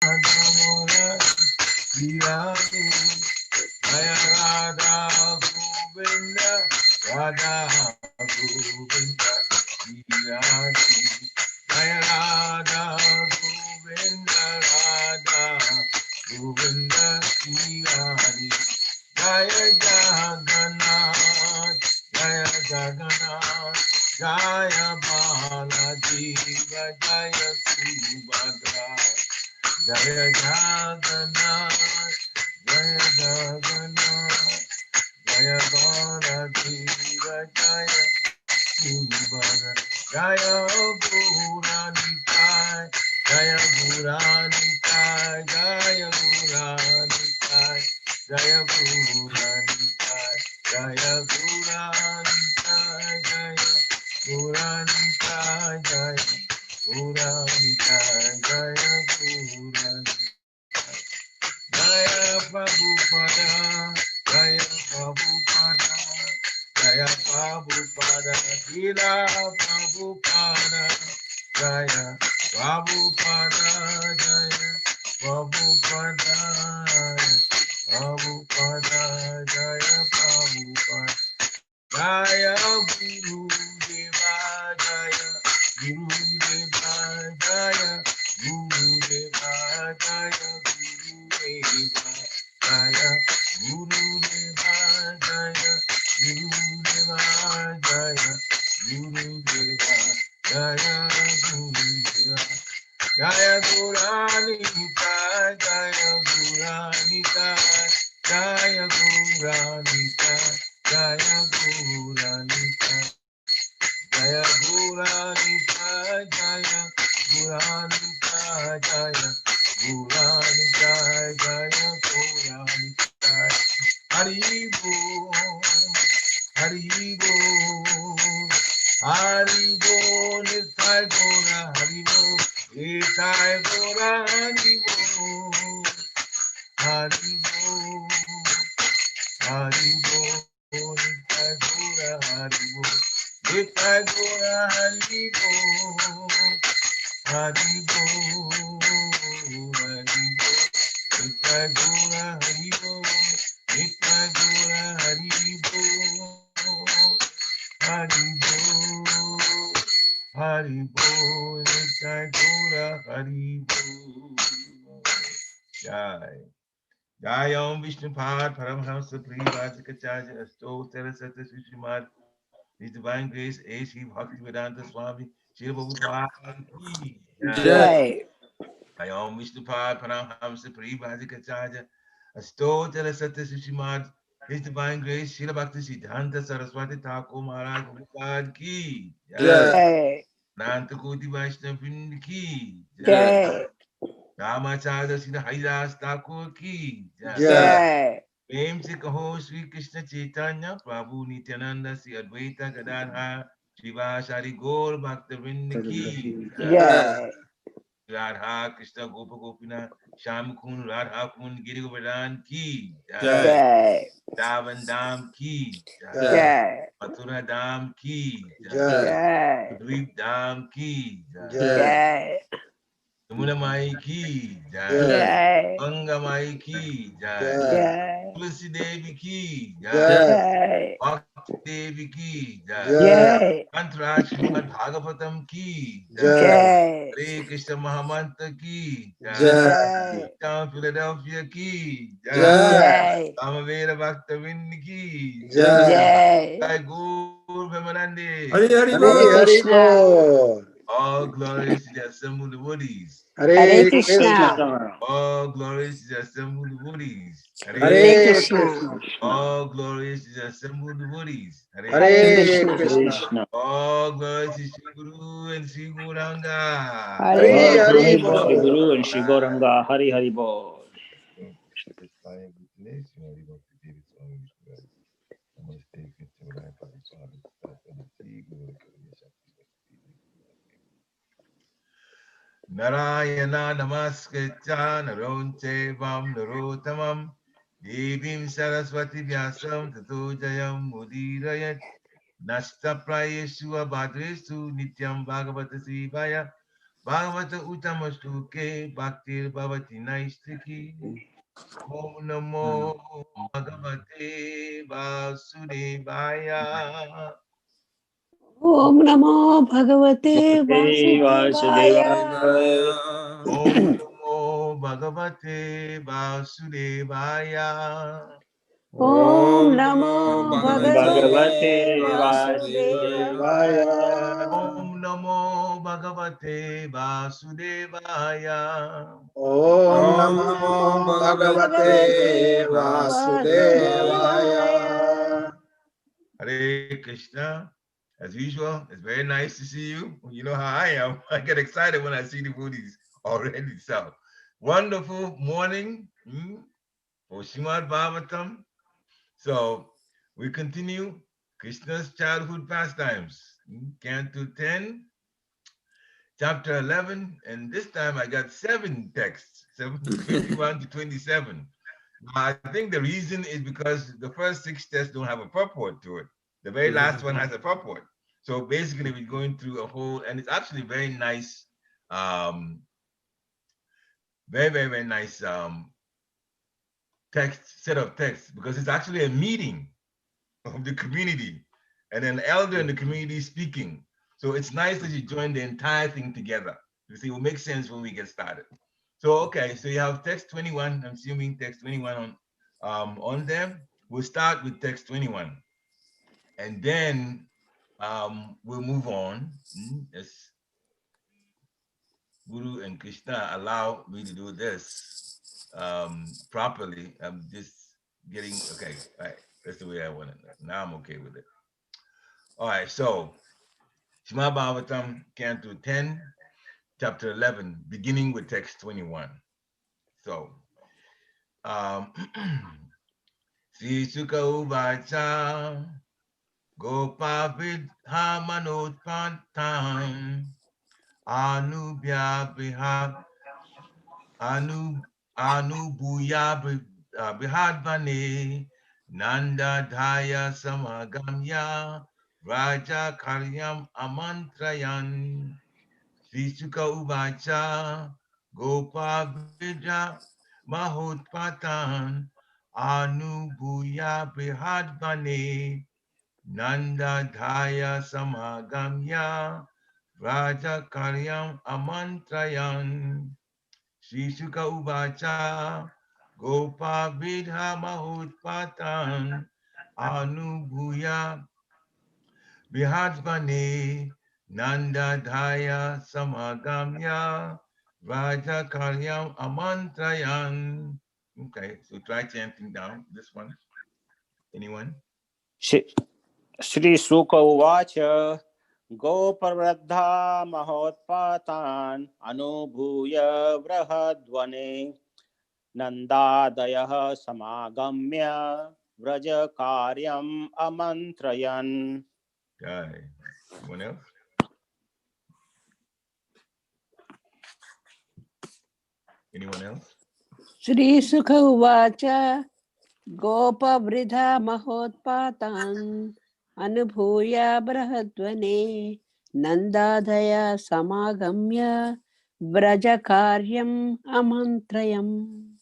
Damodar Kirani Jaya Radha Govinda Radha Govinda Kirani Jaya Radha Govinda Radha Govinda Kirani Jaya Jagannath Jaya Jagannath Jaya Balaji Jaya Subhadra Jaya Jagannath Jaya Jagannath Jaya Balaji Jaya Subhadra Jaya Puranitai Jaya Puranitai Jaya Puranitai Jaya Puranitai Jaya Puranitai Jaya Puranitai Jaya Puranitai Jaya Puranitai Jaya Prabhupada Jaya Prabhupada Jaya Prabhupada Srila Prabhupada Jaya Prabhupada Jaya Prabhupada Prabhupada Jaya Prabhupada Jaya Guru Deva Jaya Guru Deva Jaya Guru Deva Jaya Guru Deva Jaya Guru Deva Jaya Guru Deva Jaya Guru Deva Jaya Guru Deva Jaya Guranita Jaya Guranita Jaya Guranita Jaya Guranita Jaya Guranita Jaya Guranita Jaya Guranita Jaya Guranita Hari Bol Hari Bol Hari Bol Nitai Gora Hari Bol Nitai Gora Hari Bol Hari Bol Hari Bol Nitai Gora Hari Bol Nitai Gora Hari Bol Hari Bol Hari Bol Nitai Gora Hari Bol Nitai Gora Hari Bol Hari Bol Hari Bol Nitai Gora Hari Bol Jai Jai Om Vishnupad Paramhamsa Parivajikacharya Astottara Sata Srimad His Divine Grace A.C. Bhaktivedanta Swami Srila Prabhupada Ki Jai. Jai Om Vishnupad Paramhamsa Parivajikacharya Astottara Sata Srimad His Divine Grace Srila Bhakti Siddhanta Saraswati Thakur Maharaj Prabhupada Ki Jai. Nanta Koti Vaishnav Ki Jai. Ramacharya Sri Haridas Thakur Ki Jai. प्रेम से कहो श्री कृष्ण चैतन्य प्रभु नित्यानंद श्री अद्वैता गदाधर श्रीवासादि गौर भक्त वृंद की Jai. Radha Krishna गोप गोपीनाथ श्याम कुंड राधा कुंड गिरि गोवर्धन की Jai. Vrindavan धाम की Jai. Mathura धाम की Jai. द्वीप धाम की Jai. यमुना माई की Jai. गंगा माई की Jai. तुलसी देवी की Jai. भक्ति देवी की Jai. अंतराज श्रीमद भागवतम की Jai. हरे कृष्ण महामंत्र की Jai. टाउन फिलाडेल्फिया की Jai. कामवीर भक्तविंद की Jai. जय गौर प्रेमानंदे Hare Krishna. All glories to the assembled devotees. Hare Krishna. All glories to the assembled devotees. Hare Krishna. All glories to the assembled devotees. Hare Krishna. All glories to Sri Guru and Sri Gauranga. Hare Hari Hare Bol. Shri Bol. Guru and Shri Gauranga. Hari Hari Bol. Narayana namaskritya naronche vam narottamam devim saraswati vyasam tato jayam mudirayat nasta prayeshu abhadresu nityam bhagavata sivaya Bhagavata Uttamastuke Bhaktir Bhavati Naistiki. Om Namo Bhagavate Vasudevaya. Om Namo Bhagavate Bhagavate Vasudevaya. Vasudevaya. Om Namo Bhagavate Vasudevaya. Om Om Namo Namo Bhagavate Bhagavate Bhagavate Vasudevaya. Vasudevaya. Om Namo Bhagavate Vasudevaya. Om Om Namo Namo Bhagavate Bhagavate Vasudevaya. Vasudevaya. Hare Krishna. As usual, it's very nice to see you. You know how I am. I get excited when I see the booties already. So, wonderful morning for Srimad Bhagavatam. So, we continue Krishna's childhood pastimes. Canto 10, chapter 11, and this time I got 7 texts, 51 to 27. I think the reason is because the first 6 texts don't have a purport to it. The very last one has a purport. So basically, we're going through a whole, and it's actually very nice, um, very, very, very nice set of texts, because it's actually a meeting of the community and an elder in the community speaking. So it's nice that you join the entire thing together. You see, it will make sense when we get started. So okay, so you have text 21. I'm assuming text 21 on there. We'll start with text 21, and then we'll move on. As Guru and Krishna allow me to do this properly. I'm just getting okay. All right, that's the way I want it. Now I'm okay with it. All right, so Srimad Bhagavatam, Canto 10, chapter 11, beginning with text 21. So, Sri Sukha Uvacha, Gopavid Hamanotpantam, Anubhya Anubuya Bihadvane, Nanda Dhaya Samagamya, Raja Karyam Amantrayan. Srisuka Uvacha, Gopa Vidya Mahotpatan, Anubuya Brihadvane, Nanda Dhaya Samagamya, Raja Karyam Amantrayan. Srisuka Uvacha, Gopa Vidya Mahotpatan, Anubuya Brihadvane, Nanda Dhaya Samagamya, Raja Karyam Amantrayan. Okay, so try chanting down this one. Anyone? Shri Sukha Uvacha Gopavraddha Mahotpatan Anubhuya Vrahadvane Nandadayah Samagamya Vrajakaryam Amantrayan. Okay. Anyone else? Anyone else? Shri Sukha Uvacha Gopa Vridha Mahotpatan Anubhuya Brahadvane Nandadaya Samagamya Vrajakaryam Amantrayam.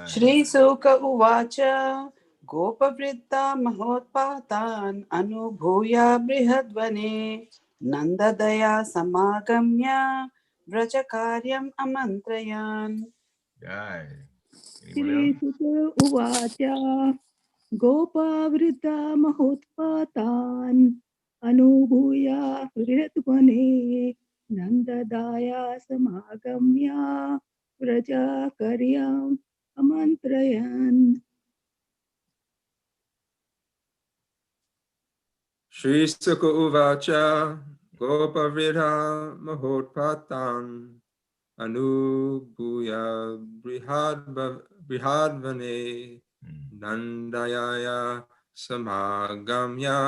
Shri Sukha Uvacha Gopavritta Mahotpatan Anubhuya Brihadvane Nandadaya Samagamya Vrajakaryam Amantrayan. Right. Anyone else? Shri Sukha Uvacha Gopavritta Mahotpatan Anubhuya Hridvane Nandadaya Samagamya Vrajakaryam Amantrayan. Shri Sukha Uvacha Gopavridha Mahotpatan Anubhuya Brihadvane Nandayaya Samagamya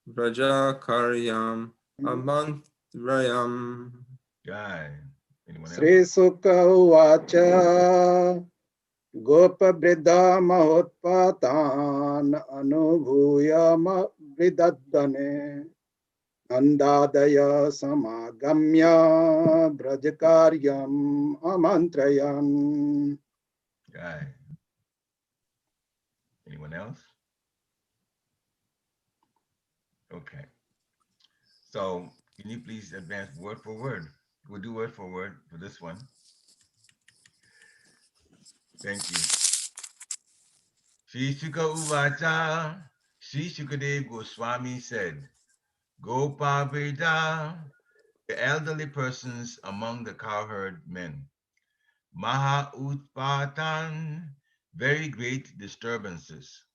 Vrajakaryam Amantrayam. Right. Anyone else? Sri Sukha Uvacha Gopavriddha Mahotpatan Anubhuya Vidadvane Nandadaya samagamya brajakaryam amantrayan. Right. Anyone else? Okay. So can you please advance word for word? We'll do word for word for this one. Thank you. Shri Shuka Uvacha, Shri Shukadev Goswami said, Gopa Veda, the elderly persons among the cowherd men. Maha Utpatan, very great disturbances.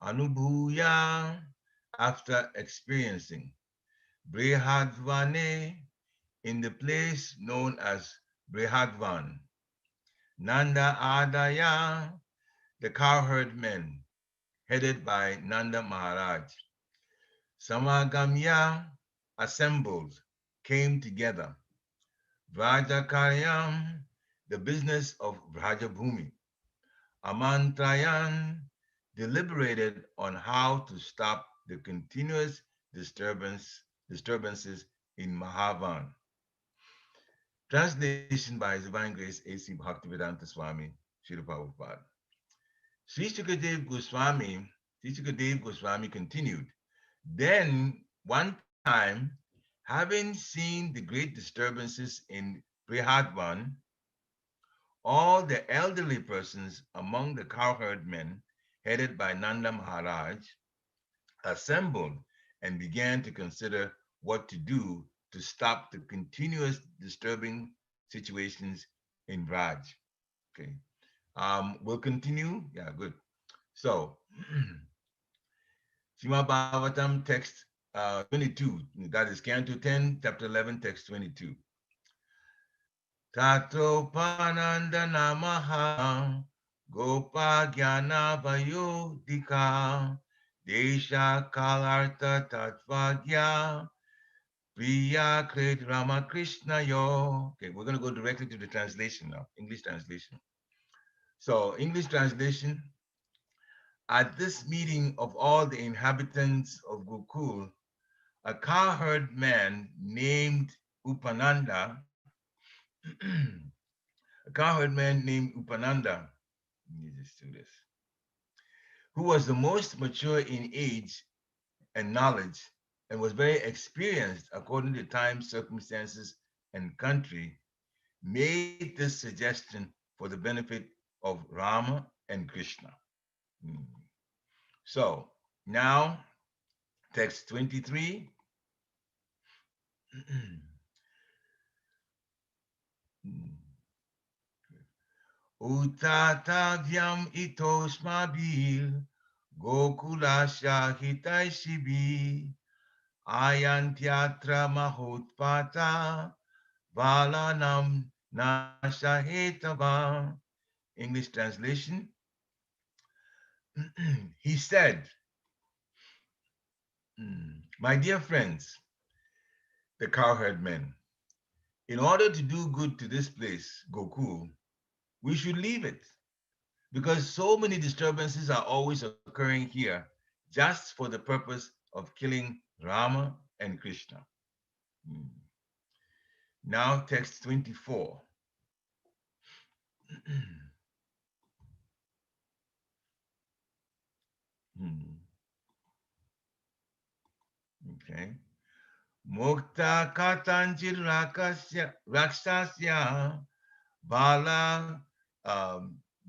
Anubhuya, after experiencing. Brihadvane, in the place known as Brihadvan. Nanda Adaya, the cowherd men, headed by Nanda Maharaj. Samagamya, assembled, came together. Vrajakaryam, the business of Vrajabhumi. Amantrayan, deliberated on how to stop the continuous disturbances in Mahavan. Translation by His Divine Grace A.C. Bhaktivedanta Swami, Srila Prabhupada. Sri Sukadev Goswami continued. Then, one time, having seen the great disturbances in Brihadvan, all the elderly persons among the cowherd men, headed by Nanda Maharaj, assembled and began to consider what to do to stop the continuous disturbing situations in Braj. Okay. We'll continue. Yeah, good. So, Srimad Bhagavatam text 22, that is Canto 10, chapter 11, text 22. Tatopananda namaha gopa jnana vayodika desha kalarta tatvagya priya krit Ramakrishna yo. Okay, we're going to go directly to the translation now, English translation. So, English translation, at this meeting of all the inhabitants of Gokul, a cowherd man named Upananda, a cowherd man named Upananda, let me just do this, who was the most mature in age and knowledge and was very experienced according to time, circumstances, and country, made this suggestion for the benefit of Rama and Krishna. Hmm. So now, text 23. Utatavyam itosmabil Gokulasya hitaishibi Ayantyatra mahotpata Valanam nashahetava. English translation. He said, my dear friends, the cowherd men, in order to do good to this place, Gokul, we should leave it because so many disturbances are always occurring here just for the purpose of killing Rama and Krishna. Hmm. Now, text 24. Okay. Mukta katanjir rakshasya bala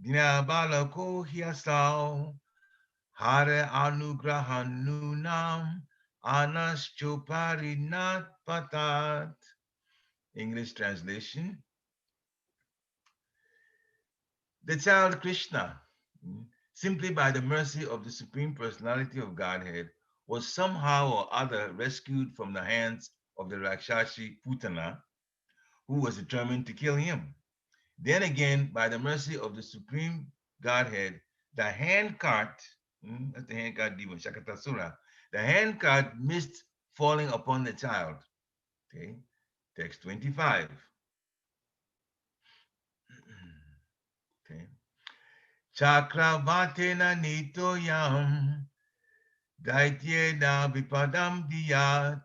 dina bala kohyasau hare anugrahanunam anaschupari patat. English translation. The child Krishna, simply by the mercy of the Supreme Personality of Godhead, was somehow or other rescued from the hands of the Rakshasi Putana, who was determined to kill him. Then again, by the mercy of the Supreme Godhead, the handcart, that's the handcart demon, Shakatasura, the handcart missed falling upon the child. Okay, text 25. Okay. Chakravatena nitoyam daityena vipadam diyat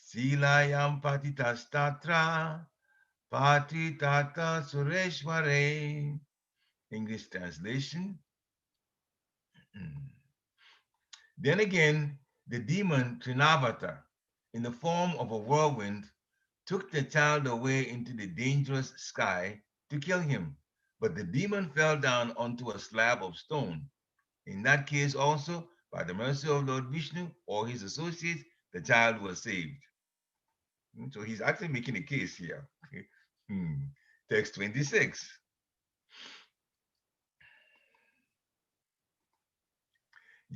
Silayam patitastatra patitata sureshware. English translation. Then again, the demon Trinavata, in the form of a whirlwind, took the child away into the dangerous sky to kill him. But the demon fell down onto a slab of stone. In that case also, by the mercy of Lord Vishnu or his associates, the child was saved. So he's actually making a case here. Text 26.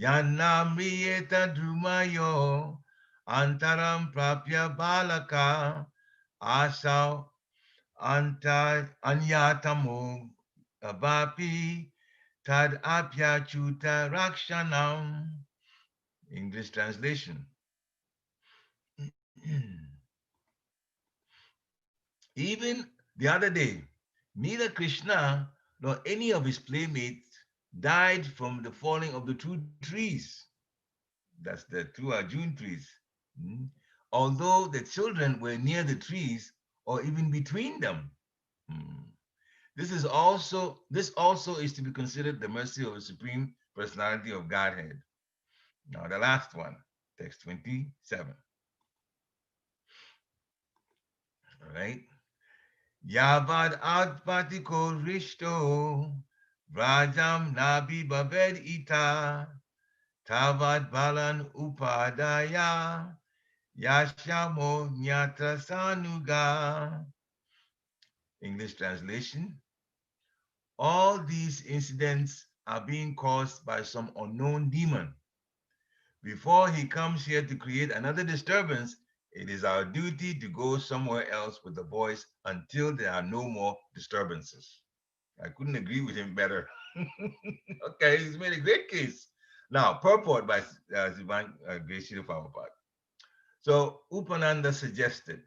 Yanamriyeta drumayo antaram prapya balaka asau anyatamo abapi tad apyachuta rakshanam. English translation. Even the other day, neither Krishna nor any of his playmates died from the falling of the two trees. That's the two Arjun trees. Mm. Although the children were near the trees or even between them. Mm. This also is to be considered the mercy of the Supreme Personality of Godhead. Now the last one, text 27. All right. Yavad Adpatiko Rishto Rajam Nabi Babed Ita Tavad Balan Upadaya Yashamo Nyatra Sanuga. English translation. All these incidents are being caused by some unknown demon. Before he comes here to create another disturbance, it is our duty to go somewhere else with the boys until there are no more disturbances. I couldn't agree with him better. Okay, he's made a great case. Now, purport by Sivan Gracie Prabhupada. So, Upananda suggested,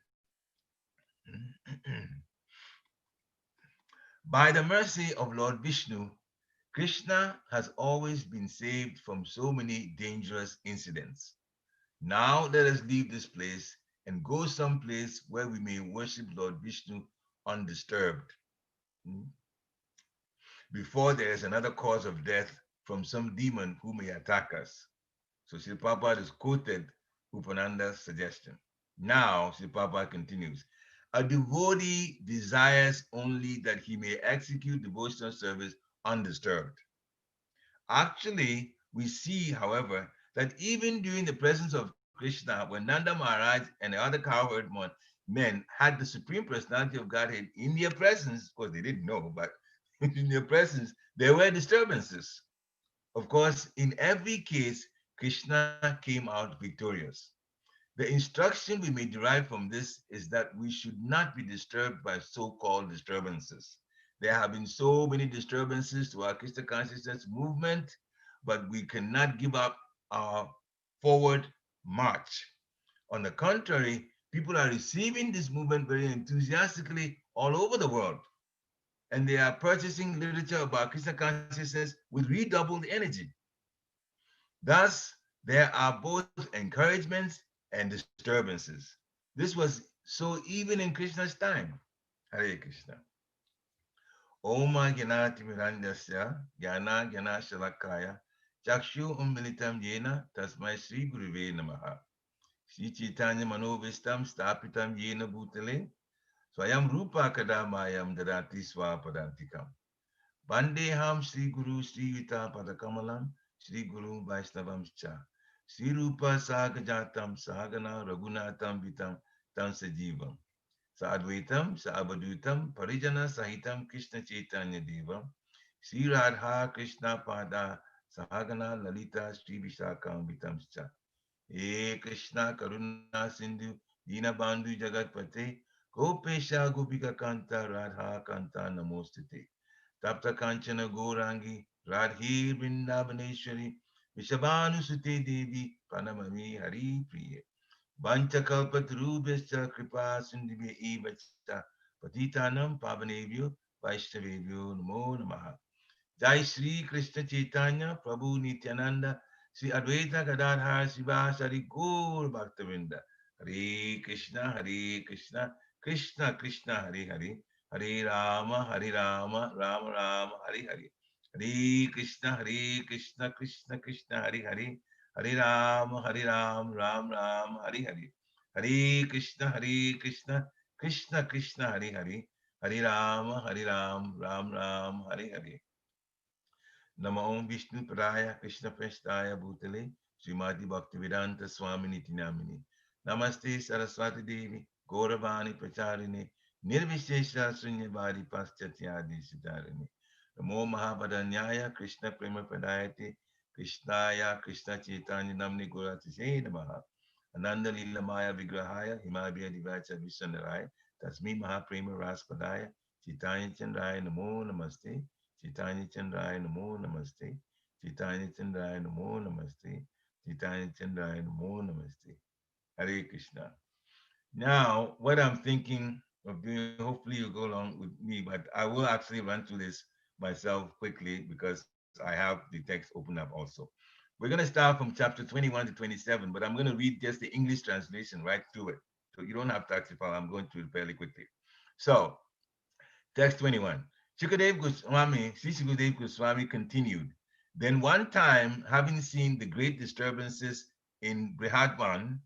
by the mercy of Lord Vishnu, Krishna has always been saved from so many dangerous incidents. Now let us leave this place and go someplace where we may worship Lord Vishnu undisturbed. Hmm? Before there is another cause of death from some demon who may attack us. So Sri Prabhupada has quoted Upananda's suggestion. Now, Sri Prabhupada continues, a devotee desires only that he may execute devotional service undisturbed. Actually, we see, however, that even during the presence of Krishna, when Nanda Maharaj and the other cowherd men had the Supreme Personality of Godhead in their presence, of course they didn't know, but in their presence, there were disturbances. Of course, in every case, Krishna came out victorious. The instruction we may derive from this is that we should not be disturbed by so-called disturbances. There have been so many disturbances to our Krishna consciousness movement, but we cannot give up our forward march. On the contrary, people are receiving this movement very enthusiastically all over the world, and they are purchasing literature about Krishna consciousness with redoubled energy. Thus, there are both encouragements and disturbances. This was so even in Krishna's time. Hare Krishna. Oma Gyanati Mirandasya Gyana Gyana Shalakaya Chakshu Umbilitam Yena Tasmai Sri Guruve Namaha. Sri Chaitanya Manovistam Stapitam Yena Bhutale Swayam Rupa Kadamayam Dadati Swapadantikam. Vandeham Sri Guru Sri Yuta Padakamalam Sri Guru Vaishnavam Cha Sri Rupa Sagajatam Sagana Raghunatam Vitam Tam Sajivam Sadvaitam Sabadutam Parijana Sahitam Krishna Chaitanya Devam Sri Radha Krishna Pada Sahagana Lalita Sri Vishakam Vitam Cha He Krishna Karuna Sindhu Dinabandhu Jagatpate Gopesha Gopika Kanta Radha Kanta Namostite Tapta Kanchana Gorangi, Radhi Vrindavaneshwari, Vishabhanu Sute Devi, Panamami Hari Priye. Vancha Kalpatarubhascha Kripa Sindhivya Evacha, Patitanam Pavanevyo, Vaishnavevyo Namo Namaha. Jai Sri Krishna Chaitanya, Prabhu Nityananda, Sri Advaita Gadadhar Srivasari Gaur Bhaktavinda, Hare Krishna, Krishna Krishna, Hare Hare, Hare Rama, Rama Rama, Hare Hare. Hare Krishna, Krishna Krishna, Hare Hare, Hare Rama, Ram Ram, Hare Hare. Hare Krishna, Krishna Krishna, Hare Hare, Hare Rama, Ram Ram, Hare Hare. Namo Om Vishnu Padaya Krishna Prasthaya Bhutale Srimati Bhaktivedanta Swami Niti Namini. Namaste Saraswati Devi Gauravani Pracharine Nirvishesha Sunyavadi Paschatyadi Siddharine. Namo Mahabharanyaya Krishna Prema Padayate Krishnaya Krishna Chaitanya Namni Gurati Namaha. Ananda Lila Maya Vigrahaya Himabhya Divacha Vishanaraya Tasmi Mahaprema Raspadaya Chaitanya Chandraya Namo Namaste. Chaitanya Chandraya Namo Namaste. Chaitanya Chandraya Namo Namaste. Chaitanya Chandraya Namo Namaste. Hare Krishna. Now, what I'm thinking of doing, hopefully you'll go along with me, but I will actually run through this myself quickly because I have the text open up also. We're going to start from chapter 21 to 27, but I'm going to read just the English translation right through it. So you don't have to actually follow. I'm going through it fairly quickly. So, text 21. Sri Sukadev Goswami continued. Then one time, having seen the great disturbances in Brihatvan,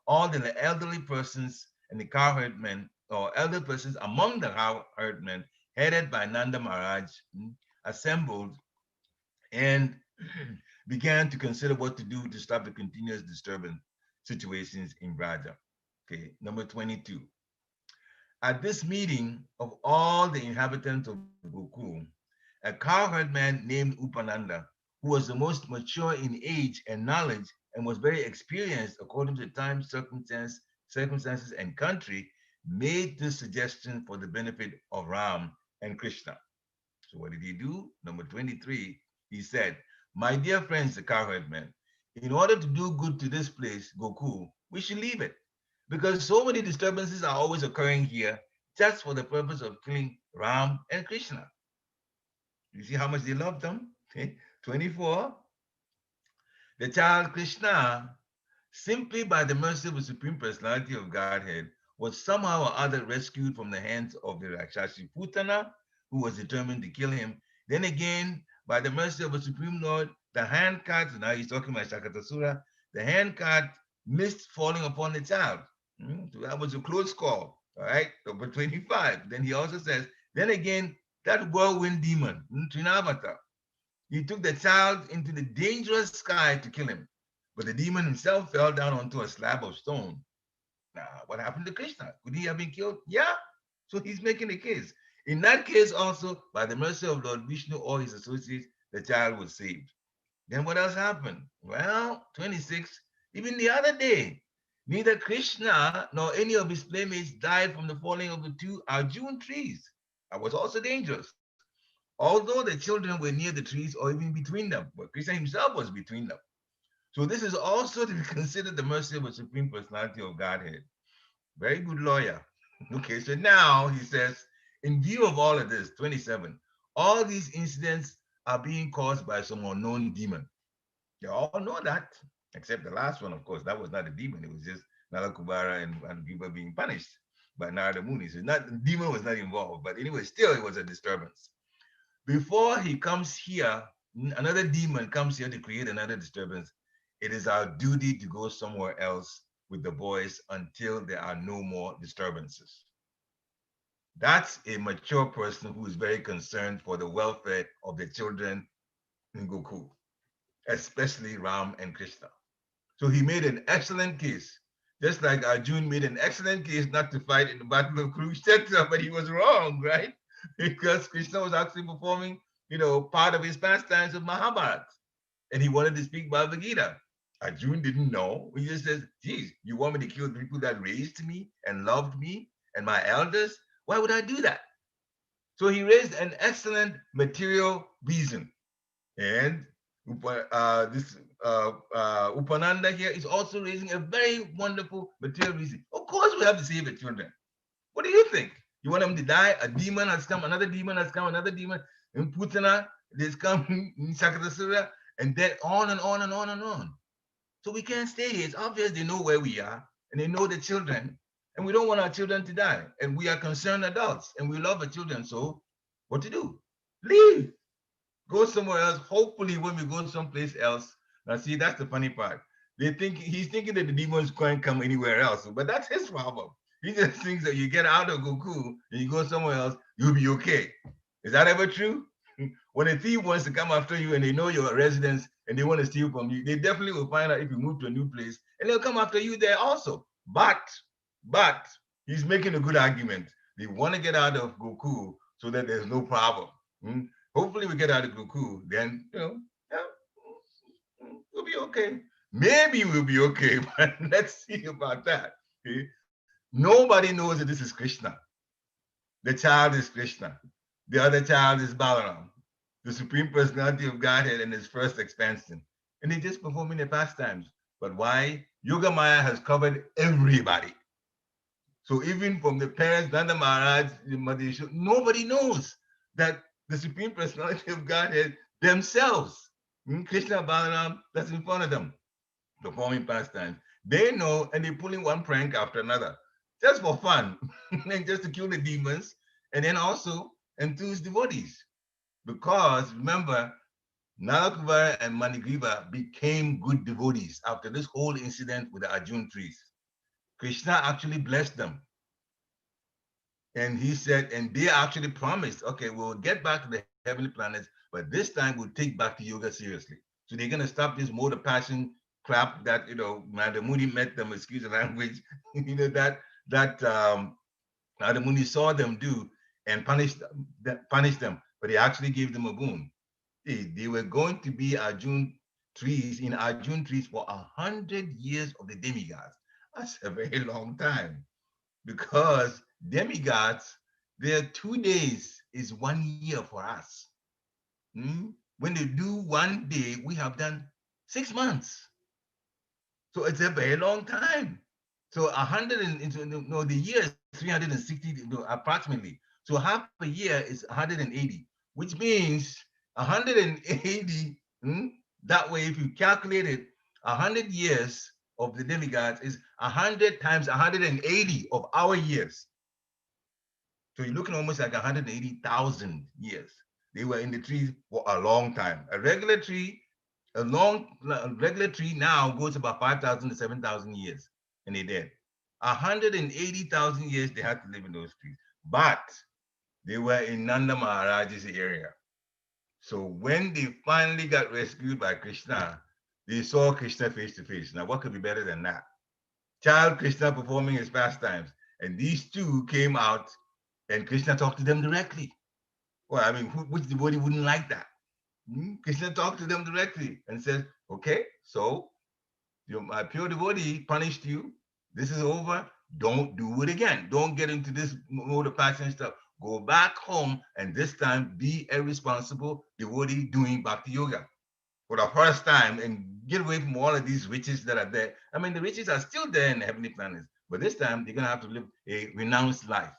all the elderly persons and the cowherdmen, or elder persons among the cowherdmen, headed by Nanda Maharaj, assembled and began to consider what to do to stop the continuous disturbance situations in Braja. Okay, number 22. At this meeting of all the inhabitants of Gokul, a cowherd man named Upananda, who was the most mature in age and knowledge and was very experienced according to time, circumstances, and country, made this suggestion for the benefit of Ram and Krishna. So what did he do? Number 23, he said, my dear friends, the cowherd men, in order to do good to this place, Gokul, we should leave it. Because so many disturbances are always occurring here just for the purpose of killing Ram and Krishna. You see how much they loved them? Okay. 24, the child Krishna, simply by the mercy of the Supreme Personality of Godhead, was somehow or other rescued from the hands of the Rakshasi Putana, who was determined to kill him. Then again, by the mercy of the Supreme Lord, the hand cart, now he's talking about Shakatasura, the hand cart missed falling upon the child. So that was a close call. All right, number 25. Then he also says, then again, that whirlwind demon, Trinavata, he took the child into the dangerous sky to kill him. But the demon himself fell down onto a slab of stone. Now, what happened to Krishna? Could he have been killed? Yeah. So he's making a case. In that case, also, by the mercy of Lord Vishnu or his associates, the child was saved. Then what else happened? Well, 26, even the other day, neither Krishna nor any of his playmates died from the falling of the two Arjun trees. That was also dangerous. Although the children were near the trees or even between them, but Krishna himself was between them. So this is also to be considered the mercy of a Supreme Personality of Godhead. Very good lawyer. Okay, so now he says, in view of all of this, 27, all these incidents are being caused by some unknown demon. You all know that, except the last one, of course. That was not a demon. It was just Nalakubara and people being punished by Narada Muni. So the demon was not involved. But anyway, still it was a disturbance. Before he comes here, another demon comes here to create another disturbance. It is our duty to go somewhere else with the boys until there are no more disturbances. That's a mature person who is very concerned for the welfare of the children in Goku, especially Ram and Krishna. So he made an excellent case, just like Arjun made an excellent case not to fight in the Battle of Kurukshetra, but he was wrong, right? Because Krishna was actually performing, part of his pastimes of Mahabharata, and he wanted to speak Bhagavad Gita. Arjun didn't know. He just says, geez, you want me to kill the people that raised me and loved me and my elders? Why would I do that? So he raised an excellent material reason. And this Upananda here is also raising a very wonderful material reason. Of course, we have to save the children. What do you think? You want them to die? A demon has come, another demon has come, another demon. In Putana, there's come in Shakatasura, and then on and on and on and on. So we can't stay here. It's obvious they know where we are and they know the children. And we don't want our children to die. And we are concerned adults and we love our children. So what to do? Leave. Go somewhere else. Hopefully, when we go someplace else, now see, that's the funny part. They think he's thinking that the demons can't come anywhere else, but that's his problem. He just thinks that you get out of Goku and you go somewhere else, you'll be okay. Is that ever true? When a thief wants to come after you and they know your residence and they want to steal from you, they definitely will find out if you move to a new place and they'll come after you there also. But he's making a good argument. They want to get out of Goku so that there's no problem. Hmm? Hopefully we get out of Goku, then, yeah, we'll be okay. Maybe we'll be okay, but let's see about that. Okay? Nobody knows that this is Krishna. The child is Krishna. The other child is Balaram, the Supreme Personality of Godhead in his first expansion. And they're just performing their pastimes. But why? Yoga Maya has covered everybody. So even from the parents, Nanda Maharaj, nobody knows that the Supreme Personality of Godhead themselves, Krishna Balaram, that's in front of them, performing pastimes. They know, and they're pulling one prank after another, just for fun, and just to kill the demons, and then also enthuse devotees. Because remember, Nalakuvara and Manigriva became good devotees after this whole incident with the Arjun trees. Krishna actually blessed them. And he said, and they actually promised, okay, we'll get back to the heavenly planets, but this time we'll take Bhakti Yoga seriously. So they're going to stop this mode of passion crap that, Madam Moody met them, excuse the language, Madam Moody saw them do and punished them, but he actually gave them a boon. They were going to be Arjun trees for 100 years of the demigods. That's a very long time, because demigods, their 2 days is 1 year for us. When they do 1 day, we have done 6 months. So it's a very long time. So the year is 360 approximately. So half a year is 180, which means 180. That way, if you calculate it, 100 years of the demigods is 100 times 180 of our years. So you're looking almost like 180,000 years. They were in the trees for a long time. A regular tree now goes about 5,000 to 7,000 years, and they're dead. 180,000 years they had to live in those trees. But they were in Nanda Maharaj's area. So when they finally got rescued by Krishna, they saw Krishna face to face. Now, what could be better than that? Child Krishna performing his pastimes. And these two came out and Krishna talked to them directly. Well, I mean, which devotee wouldn't like that? Krishna talked to them directly and says, okay, so my pure devotee punished you. This is over. Don't do it again. Don't get into this mode of passion stuff. Go back home and this time be a responsible devotee doing bhakti yoga for the first time and get away from all of these riches that are there. I mean, the riches are still there in the heavenly planets, but this time they're going to have to live a renounced life.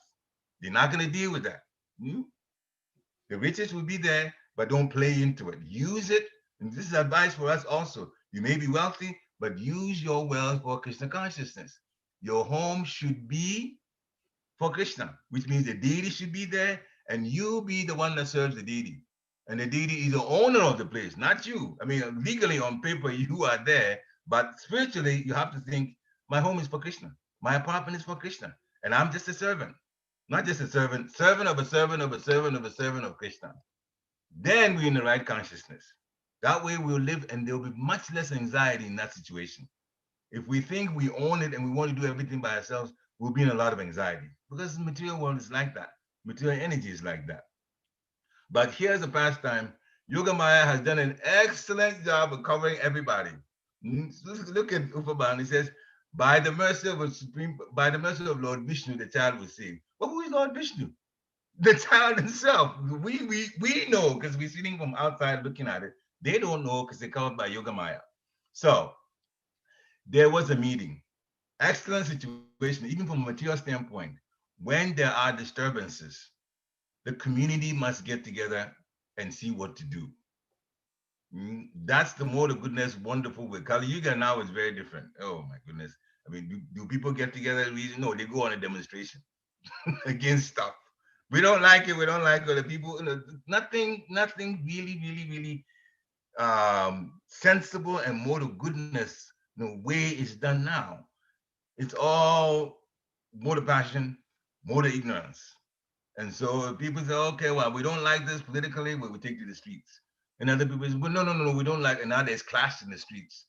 They're not going to deal with that. The riches will be there, but don't play into it. Use it. And this is advice for us also. You may be wealthy, but use your wealth for Krishna consciousness. Your home should be for Krishna, which means the deity should be there and you be the one that serves the deity. And the deity is the owner of the place, not you. I mean, legally on paper, you are there, but spiritually, you have to think, my home is for Krishna. My apartment is for Krishna. And I'm just a servant. Not just a servant, servant of a servant of a servant of a servant of Krishna. Then we're in the right consciousness. That way we'll live and there'll be much less anxiety in that situation. If we think we own it and we want to do everything by ourselves, we'll be in a lot of anxiety because the material world is like that. Material energy is like that. But here's a pastime. Yoga Maya has done an excellent job of covering everybody. Look at Upaban. He says, by the mercy of Lord Vishnu, the child was saved. But who is Lord Vishnu? The child himself. We know because we're sitting from outside looking at it. They don't know because they're covered by Yoga Maya. So there was a meeting. Excellent situation, even from a material standpoint. When there are disturbances, the community must get together and see what to do. That's the mode of goodness, wonderful with Kali Yuga now is very different. Oh my goodness. I mean, do people get together? No, they go on a demonstration against stuff. We don't like it. We don't like other people. Nothing really sensible and mode of goodness. No way is done now. It's all mode of passion, mode of ignorance. And so people say, okay, well, we don't like this politically, but we take to the streets. And other people say, well, no, we don't like it. And now there's clash in the streets.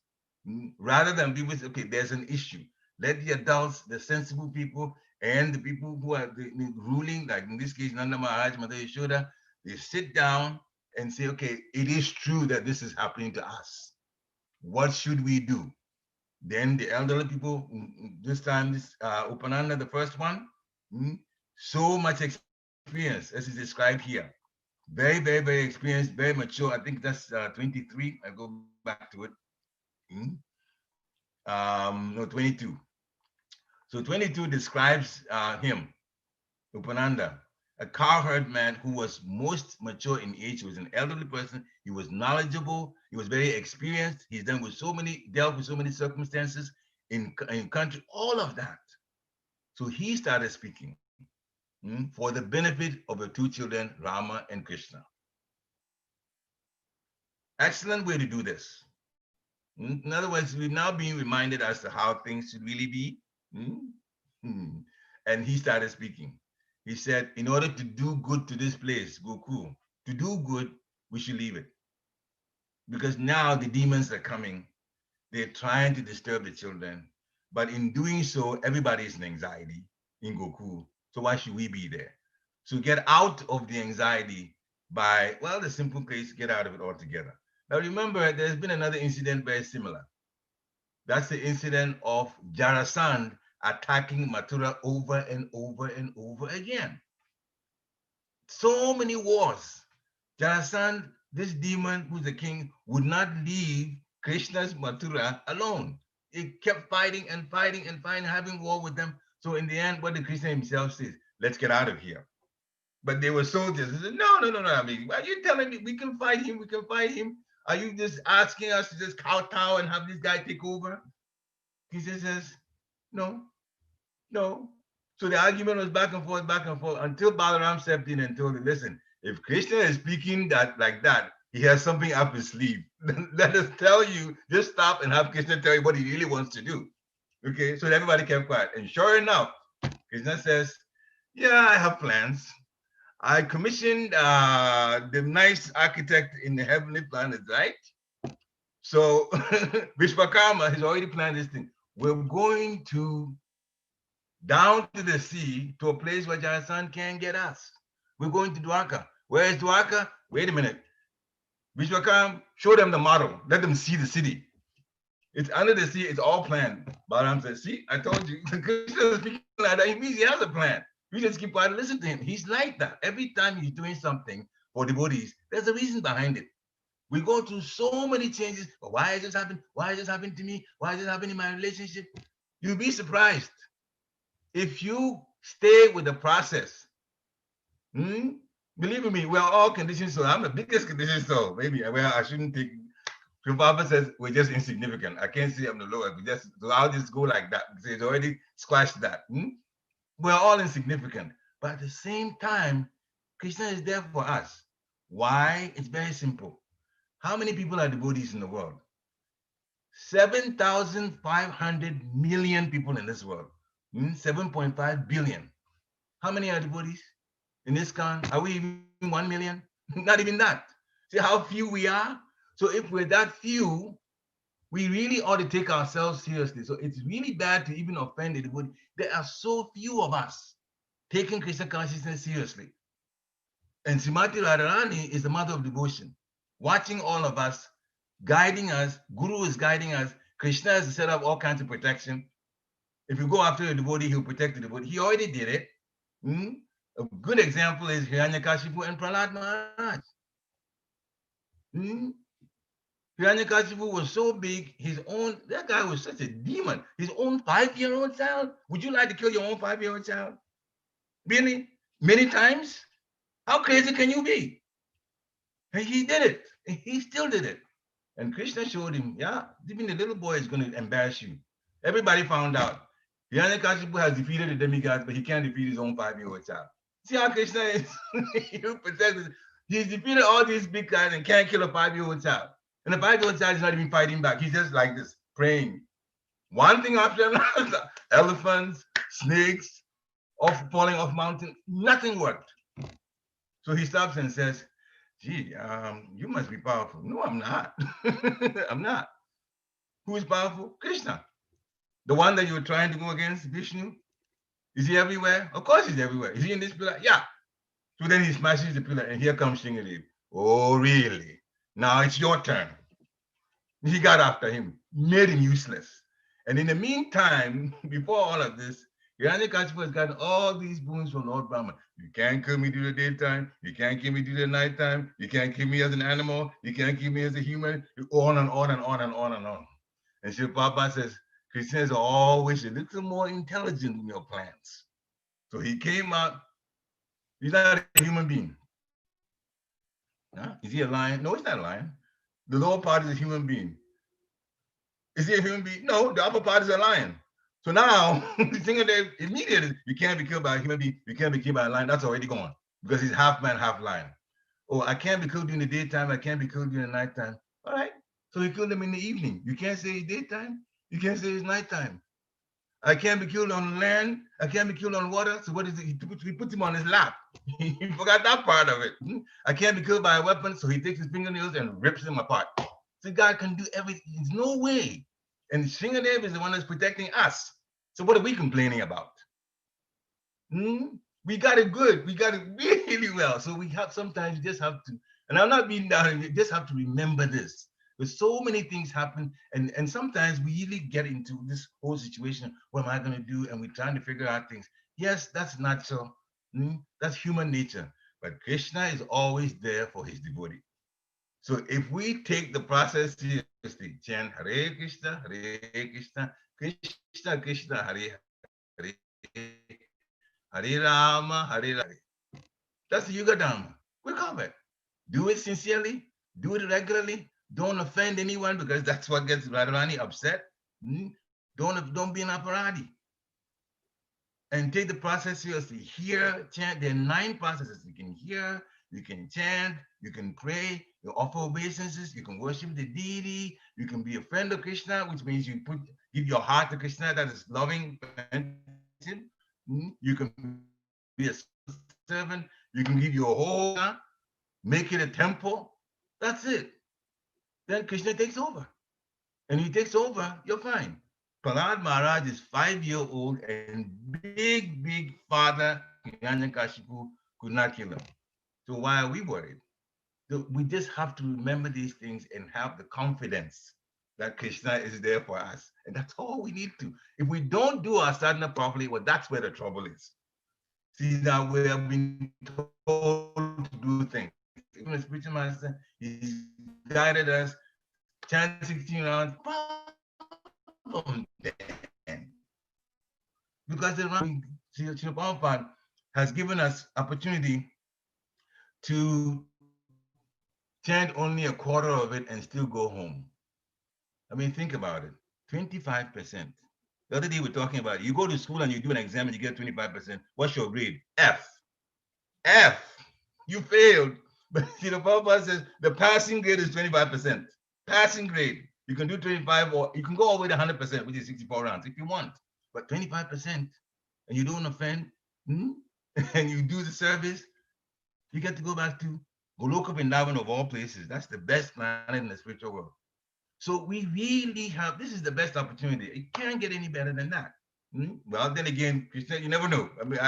Rather than people say, okay, there's an issue. Let the adults, the sensible people, and the people who are ruling, like in this case, Nanda Maharaj, Mother Yashoda, they sit down and say, okay, it is true that this is happening to us. What should we do? Then the elderly people, this time, this Upananda, the first one, so much experience as is described here. Very experienced, very mature. I think that's 23. I go back to it. No, 22. So 22 describes him, Upananda, a cowherd man who was most mature in age. He was an elderly person. He was knowledgeable. He was very experienced. He's dealt with so many circumstances in country, all of that. So he started speaking for the benefit of the two children, Rama and Krishna. Excellent way to do this. In other words, we're now being reminded as to how things should really be. And he started speaking. He said, in order to do good to this place, Goku, to do good, we should leave it. Because now the demons are coming. They're trying to disturb the children. But in doing so, everybody is in anxiety in Goku. So why should we be there? So get out of the anxiety by, well, the simple case, get out of it altogether. Now remember, there's been another incident very similar. That's the incident of Jarasandh attacking Mathura over and over again. So many wars. Jarasandh, this demon who's the king, would not leave Krishna's Mathura alone. It kept fighting, having war with them. So in the end, what did Krishna himself say? Let's get out of here. But they were soldiers. They said, no. I mean, are you telling me we can fight him? Are you just asking us to just kowtow and have this guy take over? Krishna says, no. So the argument was back and forth until Balaram stepped in and told him, listen, if Krishna is speaking like that, he has something up his sleeve. Let us tell you, just stop and have Krishna tell you what he really wants to do. Okay, so everybody kept quiet. And sure enough, Krishna says, yeah, I have plans. I commissioned the nice architect in the heavenly planets, right? So Vishwakarma has already planned this thing. We're going to down to the sea to a place where Jarasandh can't get us. We're going to Dwarka. Where is Dwarka? Wait a minute. Vishwakarma, show them the model. Let them see the city. It's under the sea. It's all planned. Balaram says, see, I told you. Krishna is speaking like that. He means he has a plan. We just keep quiet and listen to him. He's like that. Every time he's doing something for devotees, there's a reason behind it. We go through so many changes. But why has this happened? Why has this happened to me? Why has this happened in my relationship? You'll be surprised. If you stay with the process, believe me, we're all conditioned soul. I'm the biggest conditioned soul. Maybe well, I shouldn't take. Papa says we're just insignificant. I can't say I'm the lowest. So I'll just go like that because it's already squashed that. We're all insignificant, but at the same time, Krishna is there for us. Why? It's very simple. How many people are devotees in the world? 7,500 million people in this world. 7.5 billion. How many are devotees in this count? Are we even 1 million? Not even that. See how few we are? So if we're that few, we really ought to take ourselves seriously. So it's really bad to even offend the devotee. There are so few of us taking Krishna consciousness seriously. And Srimati Radharani is the mother of devotion, watching all of us, guiding us. Guru is guiding us. Krishna has set up all kinds of protection. If you go after a devotee, he'll protect the devotee. He already did it. A good example is Hiranyakashipu and Prahlad Maharaj. Hiranyakashipu was so big, that guy was such a demon. His own 5-year-old child. Would you like to kill your own 5-year-old child? Really? Many times? How crazy can you be? And he did it. And he still did it. And Krishna showed him, yeah, even the little boy is going to embarrass you. Everybody found out. Hiranyakashipu has defeated the demigods, but he can't defeat his own 5-year-old child. See how Krishna is? He's defeated all these big guys and can't kill a 5-year-old child. And the 5-year-old child is not even fighting back. He's just like this, praying. One thing after another, elephants, snakes, falling off mountains, nothing worked. So he stops and says, gee, you must be powerful. No, I'm not. I'm not. Who is powerful? Krishna. The one that you were trying to go against, Vishnu. Is he everywhere? Of course he's everywhere. Is he in this pillar? Yeah. So then he smashes the pillar and here comes Shingadev. Oh, really? Now it's your turn. He got after him, made him useless. And in the meantime, before all of this, Hiranyakashipu has gotten all these boons from Lord Brahma. You can't kill me during the daytime. You can't kill me during the nighttime. You can't kill me as an animal. You can't kill me as a human. On and on and on and on and on. And Shiva Prabhupada says, Christians are always a little more intelligent in your plans. So he came out. He's not a human being. Huh? Is he a lion? No, he's not a lion. The lower part is a human being. Is he a human being? No, the upper part is a lion. So now, the thing of the immediately, you can't be killed by a human being, you can't be killed by a lion. That's already gone because he's half man, half lion. Oh, I can't be killed during the daytime, I can't be killed during the nighttime. All right. So he killed him in the evening. You can't say it's daytime, you can't say it's nighttime. I can't be killed on land, I can't be killed on water. So what is it? He puts him on his lap. He forgot that part of it. I can't be killed by a weapon, so he takes his fingernails and rips them apart. So God can do everything. There's no way. And Shingadev is the one that's protecting us. So what are we complaining about? We got it good. We got it really well. So we have sometimes you just have to, and I'm not being down, you just have to remember this. There's so many things happen, and sometimes we really get into this whole situation. What am I going to do? And we're trying to figure out things. Yes, that's natural. That's human nature. But Krishna is always there for his devotee. So if we take the process seriously, chant Hare Krishna, Krishna Krishna, Hare Hare, Hare Rama, Hare Rama. That's the Yuga Dharma. We're covered. Do it sincerely, do it regularly. Don't offend anyone because that's what gets Radharani upset. Don't be an aparadi. And take the process seriously. Hear, chant. There are 9 processes. You can hear, you can chant, you can pray, you offer obeisances, you can worship the deity, you can be a friend of Krishna, which means you give your heart to Krishna, that is loving. You can be a servant, you can give your whole, make it a temple. That's it. Then Krishna takes over. And he takes over, you're fine. Prahlad Maharaj is 5-year-old and big father Hiranyakashipu could not kill him. So why are we worried? So we just have to remember these things and have the confidence that Krishna is there for us. And that's all we need to. If we don't do our sadhana properly, well, that's where the trouble is. See, now we have been told to do things. Even the spiritual master, he's guided us, chant 16 rounds, problem then. Because the Srila Prabhupada has given us opportunity to chant only a quarter of it and still go home. I mean, think about it, 25%. The other day we were talking about, you go to school and you do an exam and you get 25%. What's your grade? F. You failed. But Srila Prabhupada says the passing grade is 25%. Passing grade. You can do 25 or you can go all the way to 100%, which is 64 rounds if you want. But 25%, and you don't offend, and you do the service, you get to go back to Goloka Vrindavan of all places. That's the best planet in the spiritual world. So we really have, this is the best opportunity. It can't get any better than that. Well, then again, Krishna, you never know. I mean,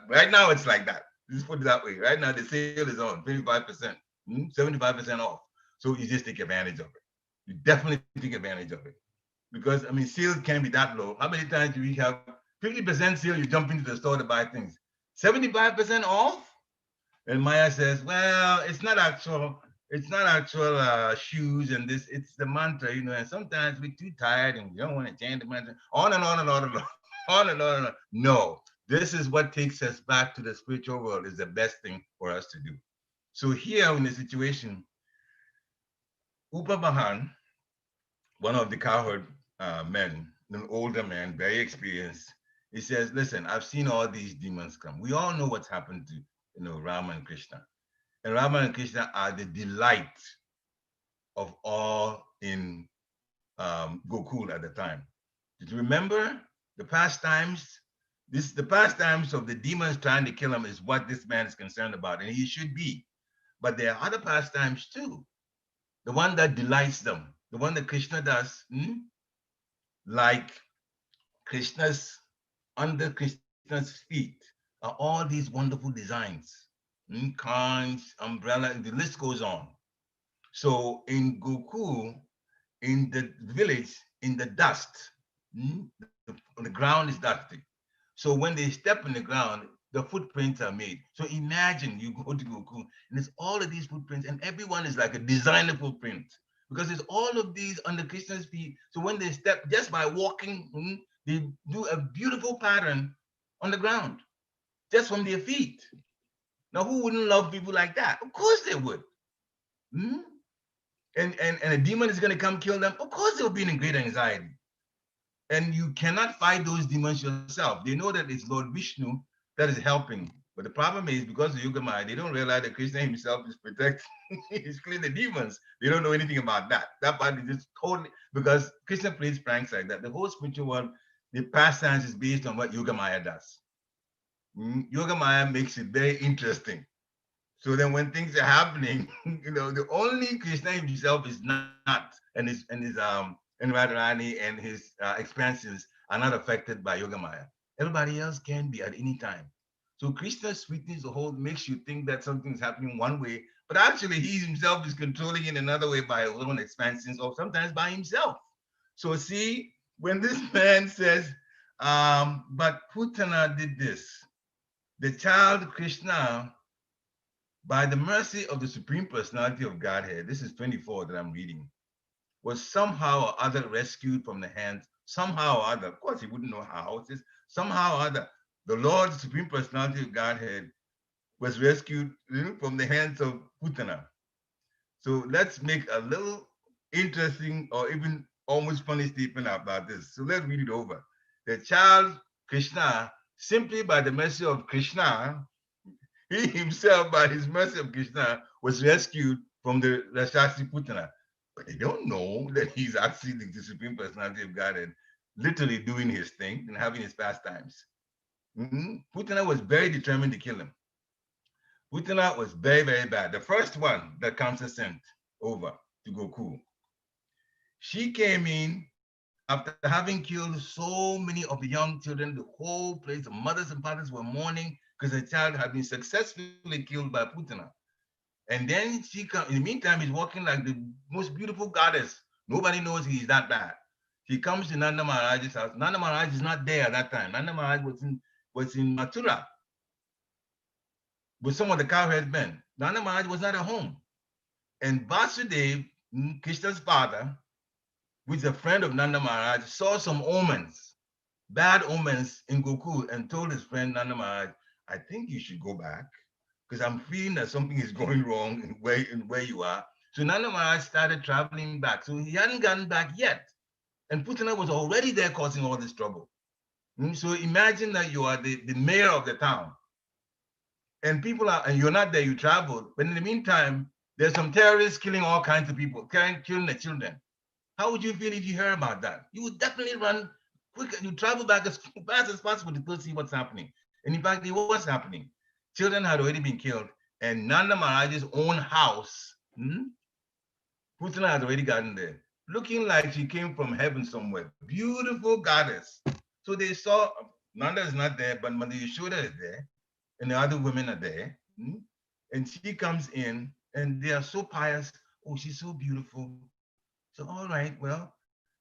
right now it's like that. Just put it that way. Right now the sale is on 25%, 75% off. So you just take advantage of it. You definitely take advantage of it. Because, I mean, sales can't be that low. How many times do we have 50% sale, you jump into the store to buy things? 75% off? And Maya says, well, it's not actual shoes and this, it's the mantra, and sometimes we're too tired and we don't want to change the mantra, on and on and on and on, on and on and on. No, this is what takes us back to the spiritual world, is the best thing for us to do. So here in the situation, Upa, one of the cowherd men, an older man, very experienced, he says, listen, I've seen all these demons come. We all know what's happened to, Rama and Krishna. And Rama and Krishna are the delight of all in Gokul at the time. Did you remember the pastimes? The pastimes of the demons trying to kill him is what this man is concerned about, and he should be. But there are other pastimes too. The one that delights them, the one that Krishna does, like Krishna's under Krishna's feet are all these wonderful designs, coins, umbrella, and the list goes on. So in Gokul, in the village, in the dust, the ground is dusty. So when they step in the ground, the footprints are made. So imagine you go to Goku and there's all of these footprints, and everyone is like a designer footprint because there's all of these under Krishna's feet. So when they step, just by walking, they do a beautiful pattern on the ground just from their feet. Now, who wouldn't love people like that? Of course they would. Hmm? And a demon is going to come kill them. Of course they'll be in great anxiety. And you cannot fight those demons yourself. They know that it's Lord Vishnu that is helping. But the problem is because of Yogamaya, they don't realize that Krishna himself is protecting, he's killing the demons. They don't know anything about that. That part is just totally, because Krishna plays pranks like that. The whole spiritual world, the pastimes is based on what Yogamaya does. Yogamaya makes it very interesting. So then when things are happening, the only Krishna himself is not, and Radharani and his expansions are not affected by Yogamaya. Everybody else can be at any time. So Krishna's sweetness of whole makes you think that something's happening one way, but actually he himself is controlling in another way by his own expansions or sometimes by himself. So see, when this man says, but Putana did this, the child Krishna, by the mercy of the Supreme Personality of Godhead, this is 24 that I'm reading, was somehow or other rescued from the hands, somehow or other, of course he wouldn't know how, it says somehow or other, the Lord, the Supreme Personality of Godhead, was rescued from the hands of Putana. So let's make a little interesting or even almost funny statement about this. So let's read it over. The child Krishna, simply by the mercy of Krishna, he himself, by his mercy of Krishna, was rescued from the Rashasi Putana. But they don't know that he's actually the Supreme Personality of God and literally doing his thing and having his pastimes. Putana was very determined to kill him. Putana was very, very bad. The first one that Kamsa sent over to Goku, she came in after having killed so many of the young children. The whole place, the mothers and fathers were mourning because the child had been successfully killed by Putana. And then she comes, in the meantime, he's walking like the most beautiful goddess. Nobody knows he's that bad. He comes to Nanda Maharaj's house. Nanda Maharaj is not there at that time. Nanda Maharaj was in Mathura with some of the cowherd men. Nanda Maharaj was not at home. And Vasudev, Krishna's father, who is a friend of Nanda Maharaj, saw some omens, bad omens in Gokul, and told his friend Nanda Maharaj, I think you should go back because I'm feeling that something is going wrong in where you are. So Nanda Maharaj started traveling back. So he hadn't gotten back yet. And Putana was already there causing all this trouble. So imagine that you are the mayor of the town. And and you're not there, you traveled. But in the meantime, there's some terrorists killing all kinds of people, killing the children. How would you feel if you heard about that? You would definitely run quick. You travel back as fast as possible to go see what's happening. And in fact, it was happening. Children had already been killed. And Nanda Maharaj's own house, Putana had already gotten there, looking like she came from heaven somewhere. Beautiful goddess. So they saw, Nanda is not there, but Mother Yashoda is there, and the other women are there. And she comes in, and they are so pious. Oh, she's so beautiful. So, all right, well,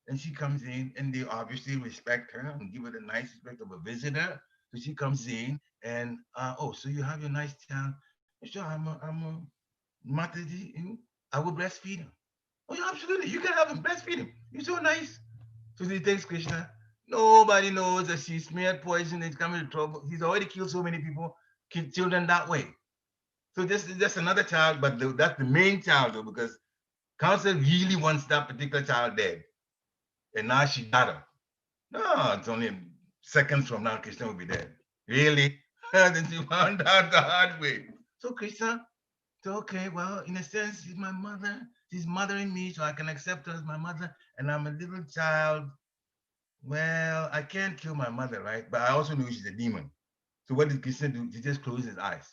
and she comes in, and they obviously respect her and give her the nice respect of a visitor. So she comes in, and so you have your nice child. Sure, I'm a Mataji. I will breastfeed him. Oh, yeah, absolutely. You can have him, breastfeed him. You're so nice. So he takes Krishna. Nobody knows that she smeared poison. He's coming to trouble. He's already killed so many people, killed children that way. So this is just another child, but that's the main child, though, because Council really wants that particular child dead. And now she got her. No, it's only seconds from now, Krishna will be dead. Really? Then she found out the hard way. So Krishna, so okay, well, in a sense, she's my mother. She's mothering me, so I can accept her as my mother. And I'm a little child. Well, I can't kill my mother, right? But I also know she's a demon. So what did Krishna do? He just closed his eyes.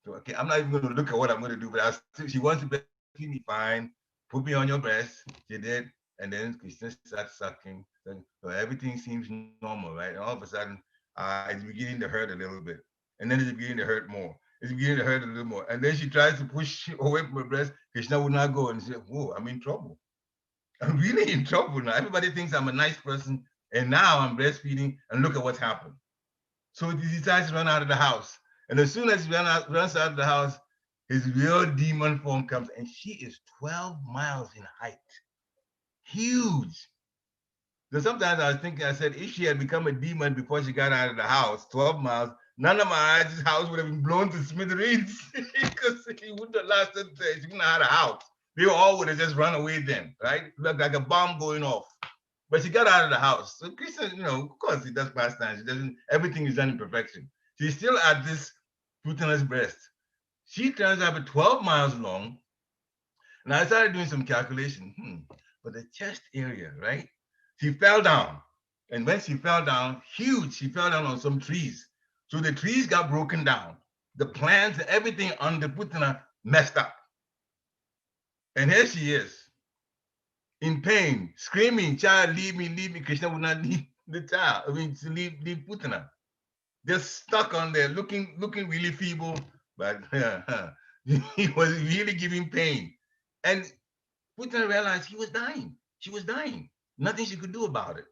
So okay, I'm not even going to look at what I'm going to do, but she wants to breastfeed me, fine. Put me on your breast. She did, and then Krishna starts sucking. So everything seems normal, right? And all of a sudden, it's beginning to hurt a little bit, and then it's beginning to hurt more. It's beginning to hurt a little more, and then she tries to push away from her breast. Krishna would not go, and she said, "Whoa, I'm in trouble. I'm really in trouble now. Everybody thinks I'm a nice person, and now I'm breastfeeding, and look at what's happened." So he decides to run out of the house. And as soon as he runs out of the house, his real demon form comes, and she is 12 miles in height. Huge. So sometimes I was thinking, I said, if she had become a demon before she got out of the house, 12 miles, none of Maharaj's house would have been blown to smithereens because he wouldn't have lasted, she wouldn't have had a house. They all would have just run away then, right? Like a bomb going off. But she got out of the house. So Krishna, of course, he does pastimes. He doesn't, everything is done in perfection. She's still at this Putana's breast. She turns out 12 miles long. And I started doing some calculation. But the chest area, right? She fell down. And when she fell down, huge, she fell down on some trees. So the trees got broken down. The plants, everything on the Putana messed up. And here she is, in pain, screaming, "Child, leave me, leave me." Krishna would not leave the child. Leave Putana. Just stuck on there, looking really feeble, but he was really giving pain. And Putana realized he was dying. She was dying. Nothing she could do about it.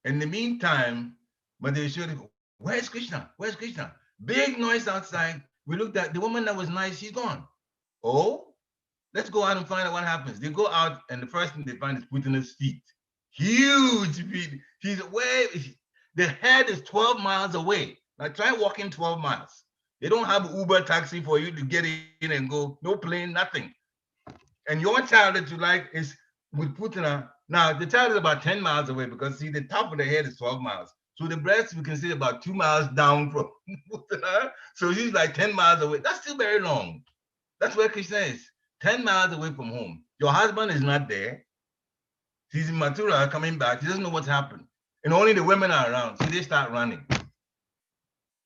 In the meantime, Mother Yashoda, "Where's Krishna? Where's Krishna?" Big noise outside. We looked at the woman that was nice, she's gone. Oh, let's go out and find out what happens. They go out, and the first thing they find is Putana's feet. Huge feet. She's way, the head is 12 miles away. Now try walking 12 miles. They don't have Uber taxi for you to get in and go, no plane, nothing. And your child that you like is with Putana. Now the child is about 10 miles away because see, the top of the head is 12 miles. So the breast, we can see about 2 miles down from Putana. So she's like 10 miles away. That's still very long. That's where Krishna is. 10 miles away from home. Your husband is not there. He's in Mathura coming back. He doesn't know what's happened. And only the women are around. So they start running.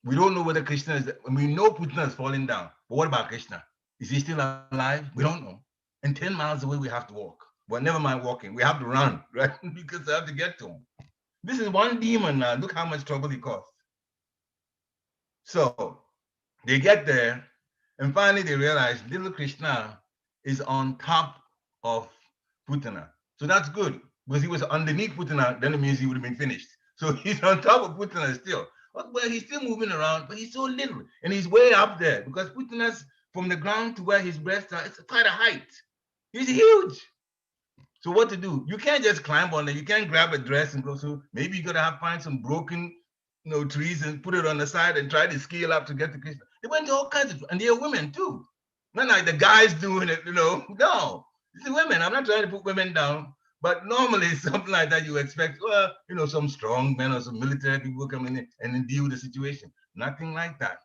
We don't know whether Krishna is there. We know Putana is falling down. But what about Krishna? Is he still alive? We don't know. And 10 miles away, we have to walk. Well, never mind walking. We have to run, right? Because we have to get to him. This is one demon now. Look how much trouble he caused. So they get there. And finally, they realize little Krishna is on top of Putana. So that's good, because he was underneath Putana, then it means he would have been finished. So he's on top of Putana still. Well, he's still moving around, but he's so little. And he's way up there, because Putana's from the ground to where his breasts are, it's quite a height. He's huge. So what to do? You can't just climb on there. You can't grab a dress and go. So maybe you got to find some broken trees and put it on the side and try to scale up to get to Krishna. They went to all kinds of, and they're women too. Not like the guys doing it, no. It's the women. I'm not trying to put women down, but normally something like that you expect, well, some strong men or some military people come in and then deal with the situation. Nothing like that.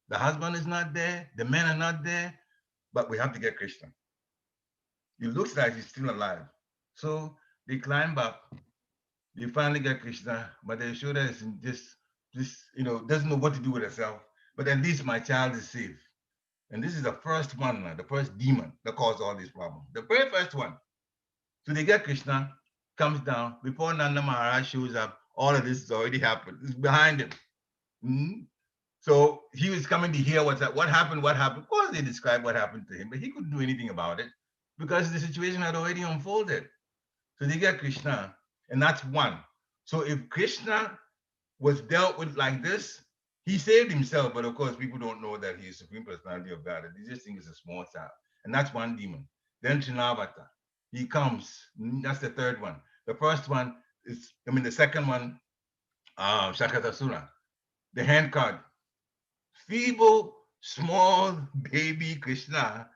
The husband is not there, the men are not there, but we have to get Krishna. It looks like he's still alive. So they climb up. They finally get Krishna, but the Yashoda is doesn't know what to do with herself. But at least my child is safe. And this is the first one, the first demon that caused all these problems. The very first one. So they get Krishna, comes down. Before Nanda Maharaj shows up, all of this has already happened. It's behind him. So he was coming to hear what happened. Of course, they described what happened to him, but he couldn't do anything about it because the situation had already unfolded. So they get Krishna, and that's one. So if Krishna was dealt with like this, he saved himself, but of course, people don't know that he is Supreme Personality of God. They just think it's a small child. And that's one demon. Then Trinavata, he comes. That's the third one. The first one is, the second one, Shakatasura, the hand card. Feeble, small baby Krishna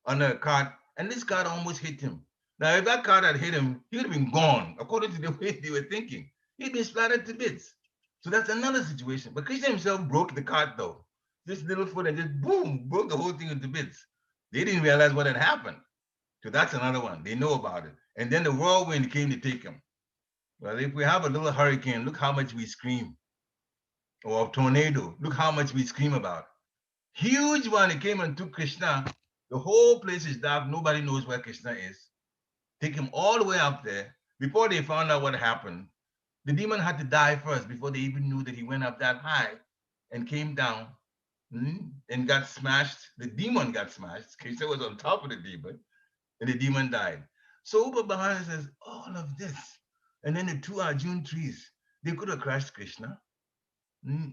on a cart and this cart almost hit him. Now, if that cart had hit him, he would have been gone, according to the way they were thinking. He'd been splattered to bits. So that's another situation. But Krishna himself broke the cart, though. This little foot and just boom, broke the whole thing into bits. They didn't realize what had happened. So that's another one. They know about it. And then the whirlwind came to take him. Well, if we have a little hurricane, look how much we scream. Or a tornado, look how much we scream about. Huge one, it came and took Krishna. The whole place is dark. Nobody knows where Krishna is. Take him all the way up there. Before they found out what happened, the demon had to die first before they even knew that he went up that high and came down and got smashed. The demon got smashed. Krishna was on top of the demon, and the demon died. So Upa Bahana says, all of this. And then the two Arjun trees, they could have crushed Krishna.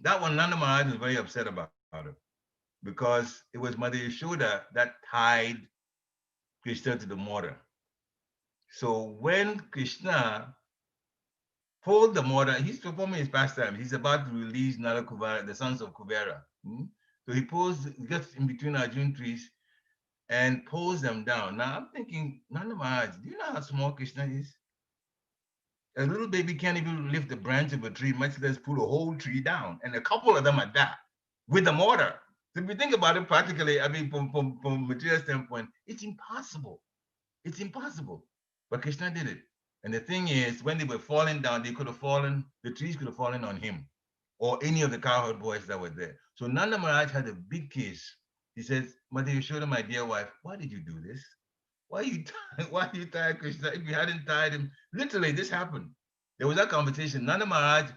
That one, Nanda Maharaj was very upset about it because it was Mother Yashoda that tied Krishna to the mortar. So when Krishna pulled the mortar, he's performing his pastime. He's about to release Nala Kuvara, the sons of Kuvera. So he gets in between Arjun trees and pulls them down. Now I'm thinking, Nanda Maharaj, do you know how small Krishna is? A little baby can't even lift the branch of a tree, much less pull a whole tree down. And a couple of them are that with the mortar. So if you think about it practically, I mean, from material standpoint, it's impossible. It's impossible. But Krishna did it. And the thing is, when they were falling down, they could have fallen, the trees could have fallen on him or any of the cowherd boys that were there. So Nanda Maharaj had a big case. He says, Mother Yashoda, my dear wife, why did you do this? Why you tied Krishna? If you hadn't tied him, literally this happened. There was that conversation. Nanda Maharaj,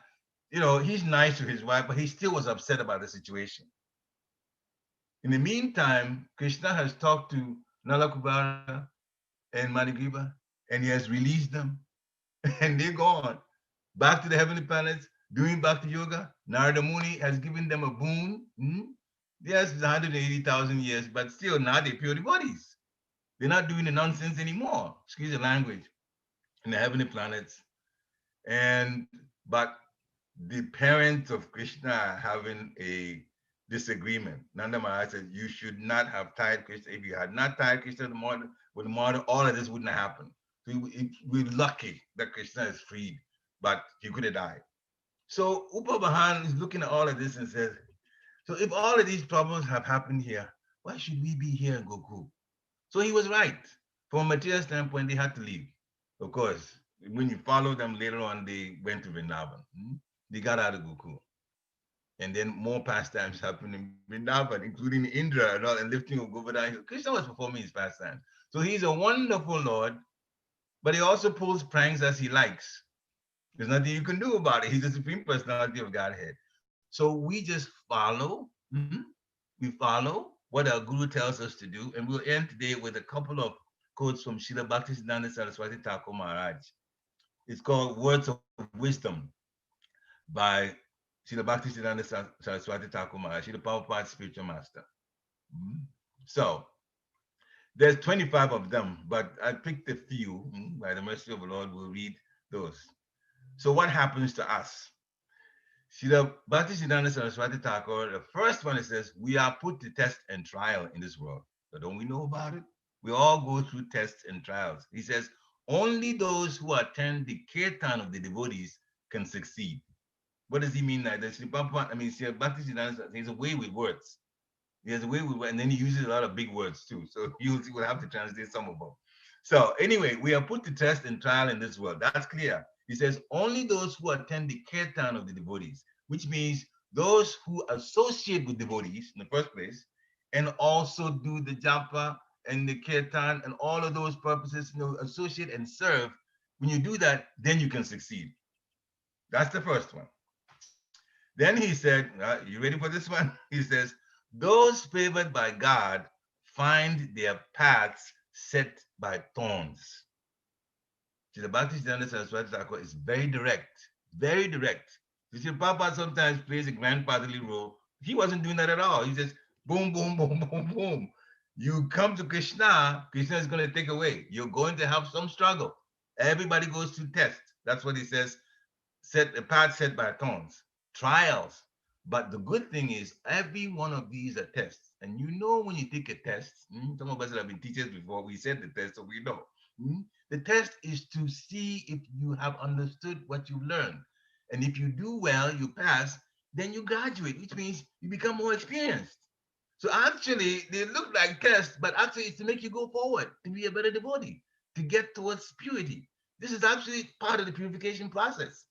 he's nice to his wife, but he still was upset about the situation. In the meantime, Krishna has talked to Nalakubara and Madhugriva, and he has released them, and they're gone back to the heavenly planets, doing Bhakti Yoga. Narada Muni has given them a boon. Yes, it's 180,000 years, but still now they're pure devotees. They're not doing the nonsense anymore. Excuse the language. In the heavenly planets. But the parents of Krishna are having a disagreement. Nanda Maharaj said, you should not have tied Krishna. If you had not tied Krishna with the mortar, all of this wouldn't have happened. So we're lucky that Krishna is freed, but he could have died. So Upa Bahan is looking at all of this and says, so if all of these problems have happened here, why should we be here in Goku? So he was right. From a material standpoint, they had to leave. Of course, when you follow them later on, they went to Vrindavan. They got out of Goku. And then more pastimes happened in Vrindavan, including Indra and all, and lifting of Govardhan. Krishna was performing his pastimes. So he's a wonderful Lord, but he also pulls pranks as he likes. There's nothing you can do about it. He's the Supreme Personality of Godhead. So we just follow. We follow what our Guru tells us to do. And we'll end today with a couple of quotes from Srila Bhaktisiddhanta Saraswati Thakur Maharaj. It's called Words of Wisdom by Srila Bhaktisiddhanta Saraswati Thakur Maharaj, Srila Prabhupada's spiritual master. So there's 25 of them, but I picked a few. By the mercy of the Lord, we'll read those. So what happens to us? Srila Bhaktisiddhanta Saraswati Thakur, the first one, it says, we are put to test and trial in this world. So don't we know about it? We all go through tests and trials. He says, only those who attend the kirtan of the devotees can succeed. What does he mean by that? Srila Bhaktisiddhanta, there's a way with words. There's a way with words, and then he uses a lot of big words too. So you'll have to translate some of them. So anyway, we are put to test and trial in this world. That's clear. He says, only those who attend the kirtan of the devotees, which means those who associate with devotees in the first place, and also do the japa and the kirtan and all of those purposes, associate and serve. When you do that, then you can succeed. That's the first one. Then he said, you ready for this one? He says, those favored by God find their paths set by thorns. The Bhaktisiddhanta Saraswati Thakur is very direct, very direct. You see, Papa sometimes plays a grandfatherly role. He wasn't doing that at all. He says, boom, boom, boom, boom, boom. You come to Krishna, Krishna is going to take away. You're going to have some struggle. Everybody goes through tests. That's what he says, set a path set by thorns. Trials. But the good thing is every one of these are tests. And you know when you take a test, some of us that have been teachers before, we said the test, so we know. The test is to see if you have understood what you learned. And if you do well, you pass, then you graduate, which means you become more experienced. So actually, they look like tests, but actually it's to make you go forward, to be a better devotee, to get towards purity. This is actually part of the purification process.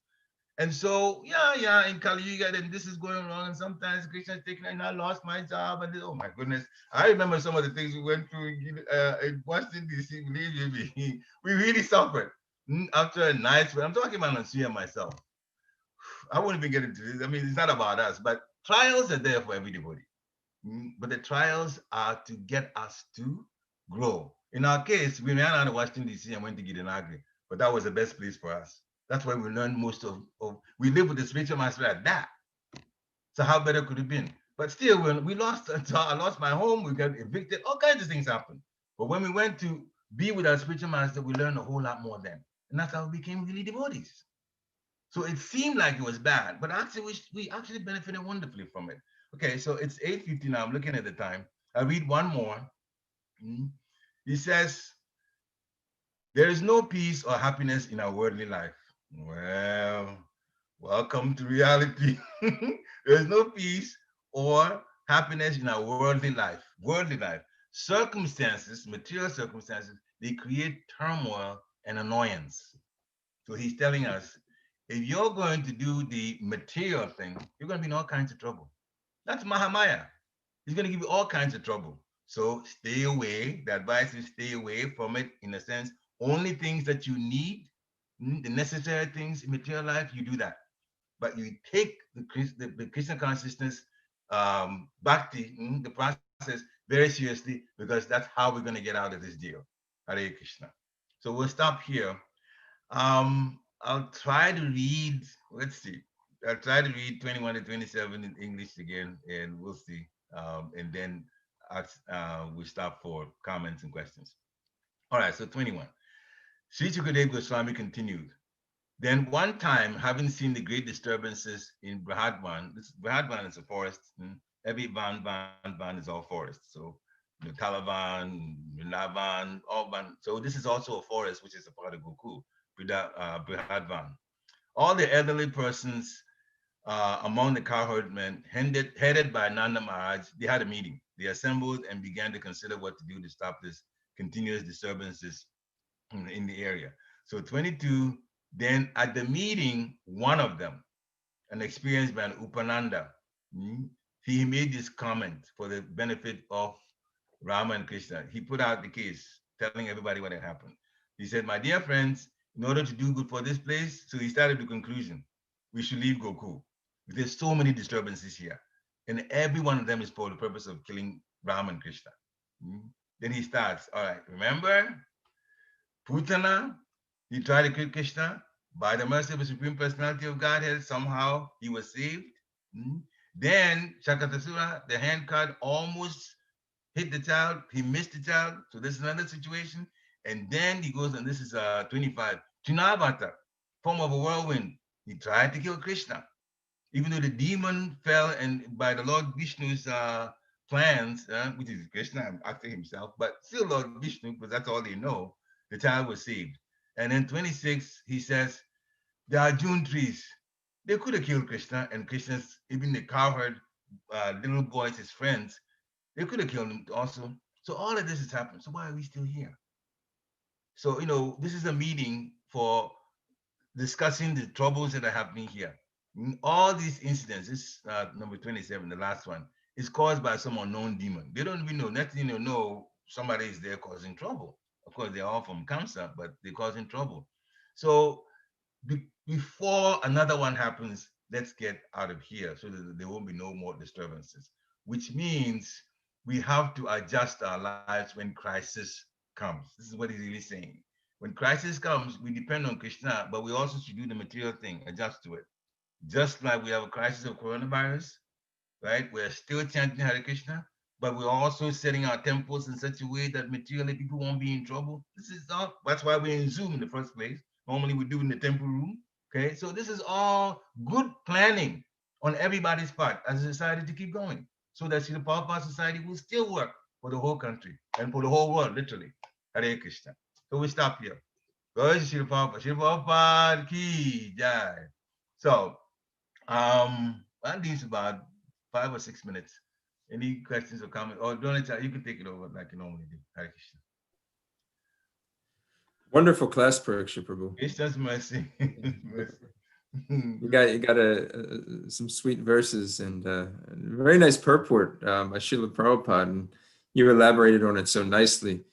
And so, yeah, in Kali Yuga, then this is going wrong. And sometimes Krishna is taking, and I lost my job. And oh my goodness, I remember some of the things we went through in Washington, D.C. Believe me, we really suffered after a night. I'm talking about Nansuya myself. I won't even get into this. I mean, it's not about us, but trials are there for everybody. But the trials are to get us to grow. In our case, we ran out of Washington, D.C. and went to Gidenagri, but that was the best place for us. That's where we learned most of we live with the spiritual master at that. So how better could it have been? But still, when we lost, I lost my home, we got evicted, all kinds of things happened. But when we went to be with our spiritual master, we learned a whole lot more then. And that's how we became really devotees. So it seemed like it was bad, but actually we actually benefited wonderfully from it. Okay, so it's 8:50 now. I'm looking at the time. I read one more. Mm. He says, there is no peace or happiness in our worldly life. Well, welcome to reality. There's no peace or happiness in our worldly life. Worldly life. Circumstances, material circumstances, they create turmoil and annoyance. So he's telling us, if you're going to do the material thing, you're going to be in all kinds of trouble. That's Mahamaya. He's going to give you all kinds of trouble. So stay away. The advice is stay away from it in a sense. Only things that you need, the necessary things in material life, you do that. But you take the Krishna consciousness bhakti, the process very seriously because that's how we're going to get out of this deal. Hare Krishna. So we'll stop here. I'll try to read, let's see. I'll try to read 21 to 27 in English again, and we'll see. And then we stop for comments and questions. All right, so 21. Sri Sukadev Goswami continued. Then one time, having seen the great disturbances in Brahadvan, Brahadvan is a forest. Every Van is all forest. So Talavan, Vrindavan, all Van. So this is also a forest, which is a part of Gokul, Brihadvan. All the elderly persons among the cowherdmen, headed by Nanda Maharaj, they had a meeting. They assembled and began to consider what to do to stop this continuous disturbances in the area. So 22, then at the meeting, one of them, an experienced man, Upananda, he made this comment for the benefit of Rama and Krishna. He put out the case, telling everybody what had happened. He said, my dear friends, in order to do good for this place, so he started the conclusion, we should leave Gokul. There's so many disturbances here. And every one of them is for the purpose of killing Rama and Krishna. Then he starts, all right, remember Putana, he tried to kill Krishna. By the mercy of the Supreme Personality of Godhead, somehow he was saved. Then Shakatasura, the hand card almost hit the child. He missed the child. So this is another situation. And then he goes, and this is 25. Chinavata, form of a whirlwind. He tried to kill Krishna. Even though the demon fell and by the Lord Vishnu's plans, which is Krishna after himself, but still Lord Vishnu, because that's all they know, the child was saved. And then 26, he says, there are June trees. They could have killed Krishna and Krishna's, even the cowherd little boys, his friends, they could have killed him also. So all of this has happened. So why are we still here? So, this is a meeting for discussing the troubles that are happening here. All these incidents, this number 27, the last one, is caused by some unknown demon. They don't even know, nothing you know somebody is there causing trouble. Of course, they're all from cancer, but they're causing trouble. So before another one happens, let's get out of here so that there won't be no more disturbances, which means we have to adjust our lives when crisis comes. This is what he's really saying. When crisis comes, we depend on Krishna, but we also should do the material thing, adjust to it. Just like we have a crisis of coronavirus, right? We're still chanting Hare Krishna, but we're also setting our temples in such a way that materially people won't be in trouble. This is all, that's why we're in Zoom in the first place. Normally we do in the temple room. Okay, so this is all good planning on everybody's part as a society to keep going, so that the Prabhupada society will still work for the whole country and for the whole world, literally. Hare Krishna. So we stop here. Go Srila Prabhupada. Srila Prabhupada ki jai. So, I think about 5 or 6 minutes. Any questions or comments? Or Donata, you can take it over like you normally do. Hare Krishna. Wonderful class, Pariksit Prabhu. Krishna's mercy. Mercy. You got some sweet verses and a very nice purport by Srila Prabhupada, and you elaborated on it so nicely.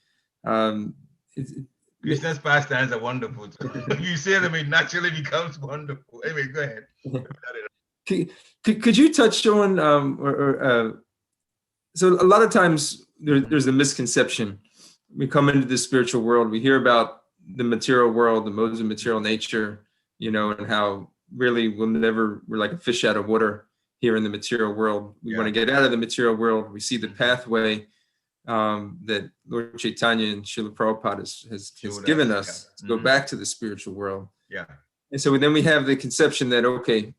Krishna's pastimes are wonderful. If you say them, it naturally becomes wonderful. Anyway, go ahead. Could you touch on, so a lot of times there's a misconception. We come into the spiritual world, we hear about the material world, the modes of material nature, you know, and how really we're like a fish out of water here in the material world. We want to get out of the material world. We see the pathway that Lord Chaitanya and Srila Prabhupada has given us to go back to the spiritual world. Yeah. And so then we have the conception that, okay,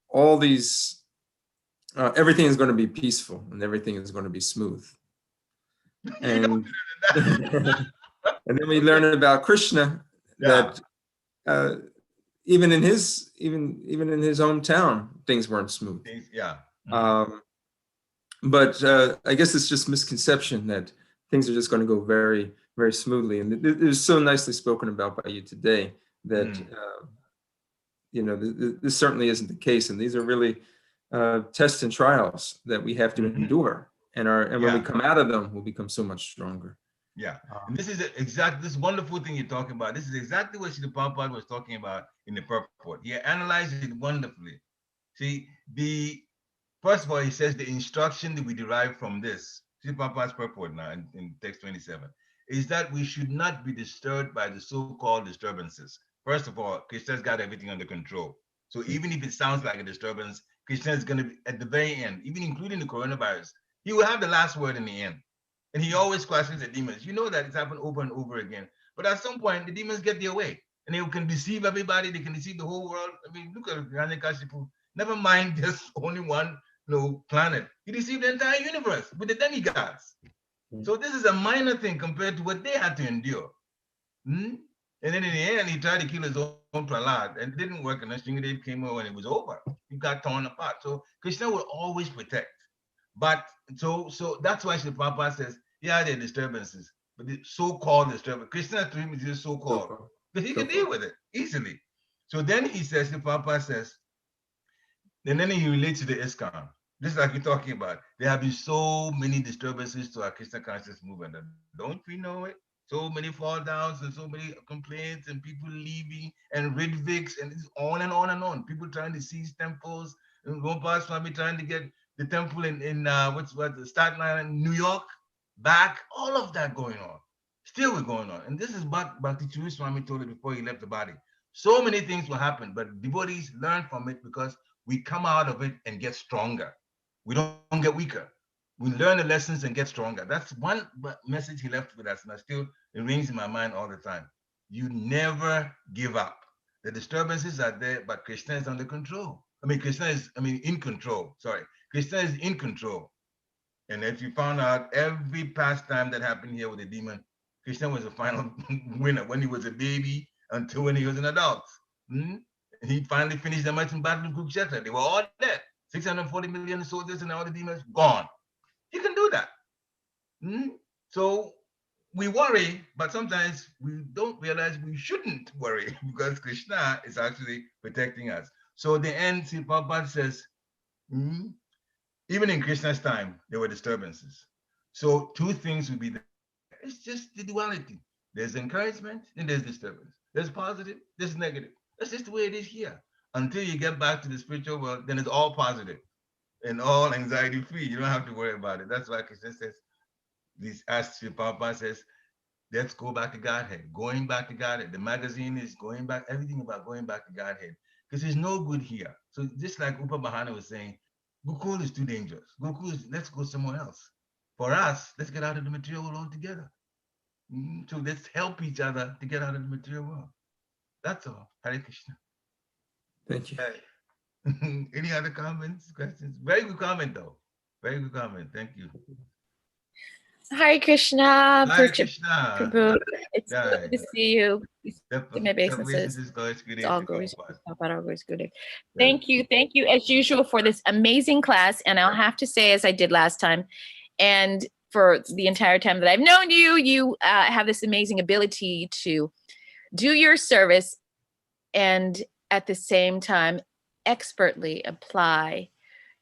all these, everything is going to be peaceful and everything is going to be smooth. And, and then we learn about Krishna, that even in his hometown, things weren't smooth. Yeah. But I guess it's just misconception that things are just going to go very, very smoothly. And it was so nicely spoken about by you today that, you know, this certainly isn't the case. And these are really tests and trials that we have to endure. And when we come out of them, we'll become so much stronger. Yeah. And this is this wonderful thing you're talking about. This is exactly what Srila Prabhupada was talking about in the purport. He analyzed it wonderfully. See, first of all, he says the instruction that we derive from this, Srila Prabhupada's purport now in text 27, is that we should not be disturbed by the so-called disturbances. First of all, Krishna's got everything under control. So even if it sounds like a disturbance, Krishna is going to be at the very end, even including the coronavirus, he will have the last word in the end. And he always questions the demons. You know that it's happened over and over again. But at some point, the demons get their way. And they can deceive everybody. They can deceive the whole world. I mean, look at Hiranyakashipu. Never mind just only one planet. He deceived the entire universe with the demigods. So this is a minor thing compared to what they had to endure. And then in the end, he tried to kill his own Prahlad. And it didn't work. And then Sringadev came over and it was over. He got torn apart. So Krishna will always protect. But so that's why Srila Prabhupada says, yeah, there are disturbances, but the so-called disturbance. Krishna to him is just so-called, because he can deal with it easily. So then he says, Srila Prabhupada says, and then he relates to the ISKCON. Just like you're talking about, there have been so many disturbances to our Krishna conscious movement. Don't we know it? So many fall downs and so many complaints and people leaving and Ridviks and it's on and on and on. People trying to seize temples and Gopal Swami trying to get the temple in the Staten Island, New York, back, all of that going on. Still going on. And this is what Bhakti Churu Swami told it before he left the body. So many things will happen, but devotees learn from it because we come out of it and get stronger. We don't get weaker. We learn the lessons and get stronger. That's one message he left with us, and it rings in my mind all the time. You never give up. The disturbances are there, but Krishna is under control. Krishna is in control. Sorry. Krishna is in control. And if you found out every pastime that happened here with the demon, Krishna was the final winner when he was a baby until when he was an adult. And he finally finished the Merchant Battle of Kurukshetra. They were all dead. 640 million soldiers and all the demons gone. You can do that. So we worry, but sometimes we don't realize we shouldn't worry because Krishna is actually protecting us. So the end, Srila Prabhupada says, even in Krishna's time, there were disturbances. So two things would be there. It's just the duality. There's encouragement and there's disturbance. There's positive, there's negative. That's just the way it is here. Until you get back to the spiritual world, then it's all positive and all anxiety free. You don't have to worry about it. That's why Krishna says, as Prabhupada says, let's go back to Godhead. Going back to Godhead. The magazine is going back, everything about going back to Godhead. Because there's no good here. So just like Upa Bahana was saying, Gokul is too dangerous. Let's go somewhere else. For us, let's get out of the material world altogether. So let's help each other to get out of the material world. That's all. Hare Krishna. Thank you. Any other comments, questions? Very good comment, though. Very good comment. Thank you. Hare Krishna, Hare Krishna. Prabhu. It's Yeah. good to see you. You see my Celebrations businesses. is good. Good It's day all to good. Prabhupada. Good. Thank you as usual for this amazing class. And I'll have to say, as I did last time, and for the entire time that I've known you, you have this amazing ability to do your service and at the same time expertly apply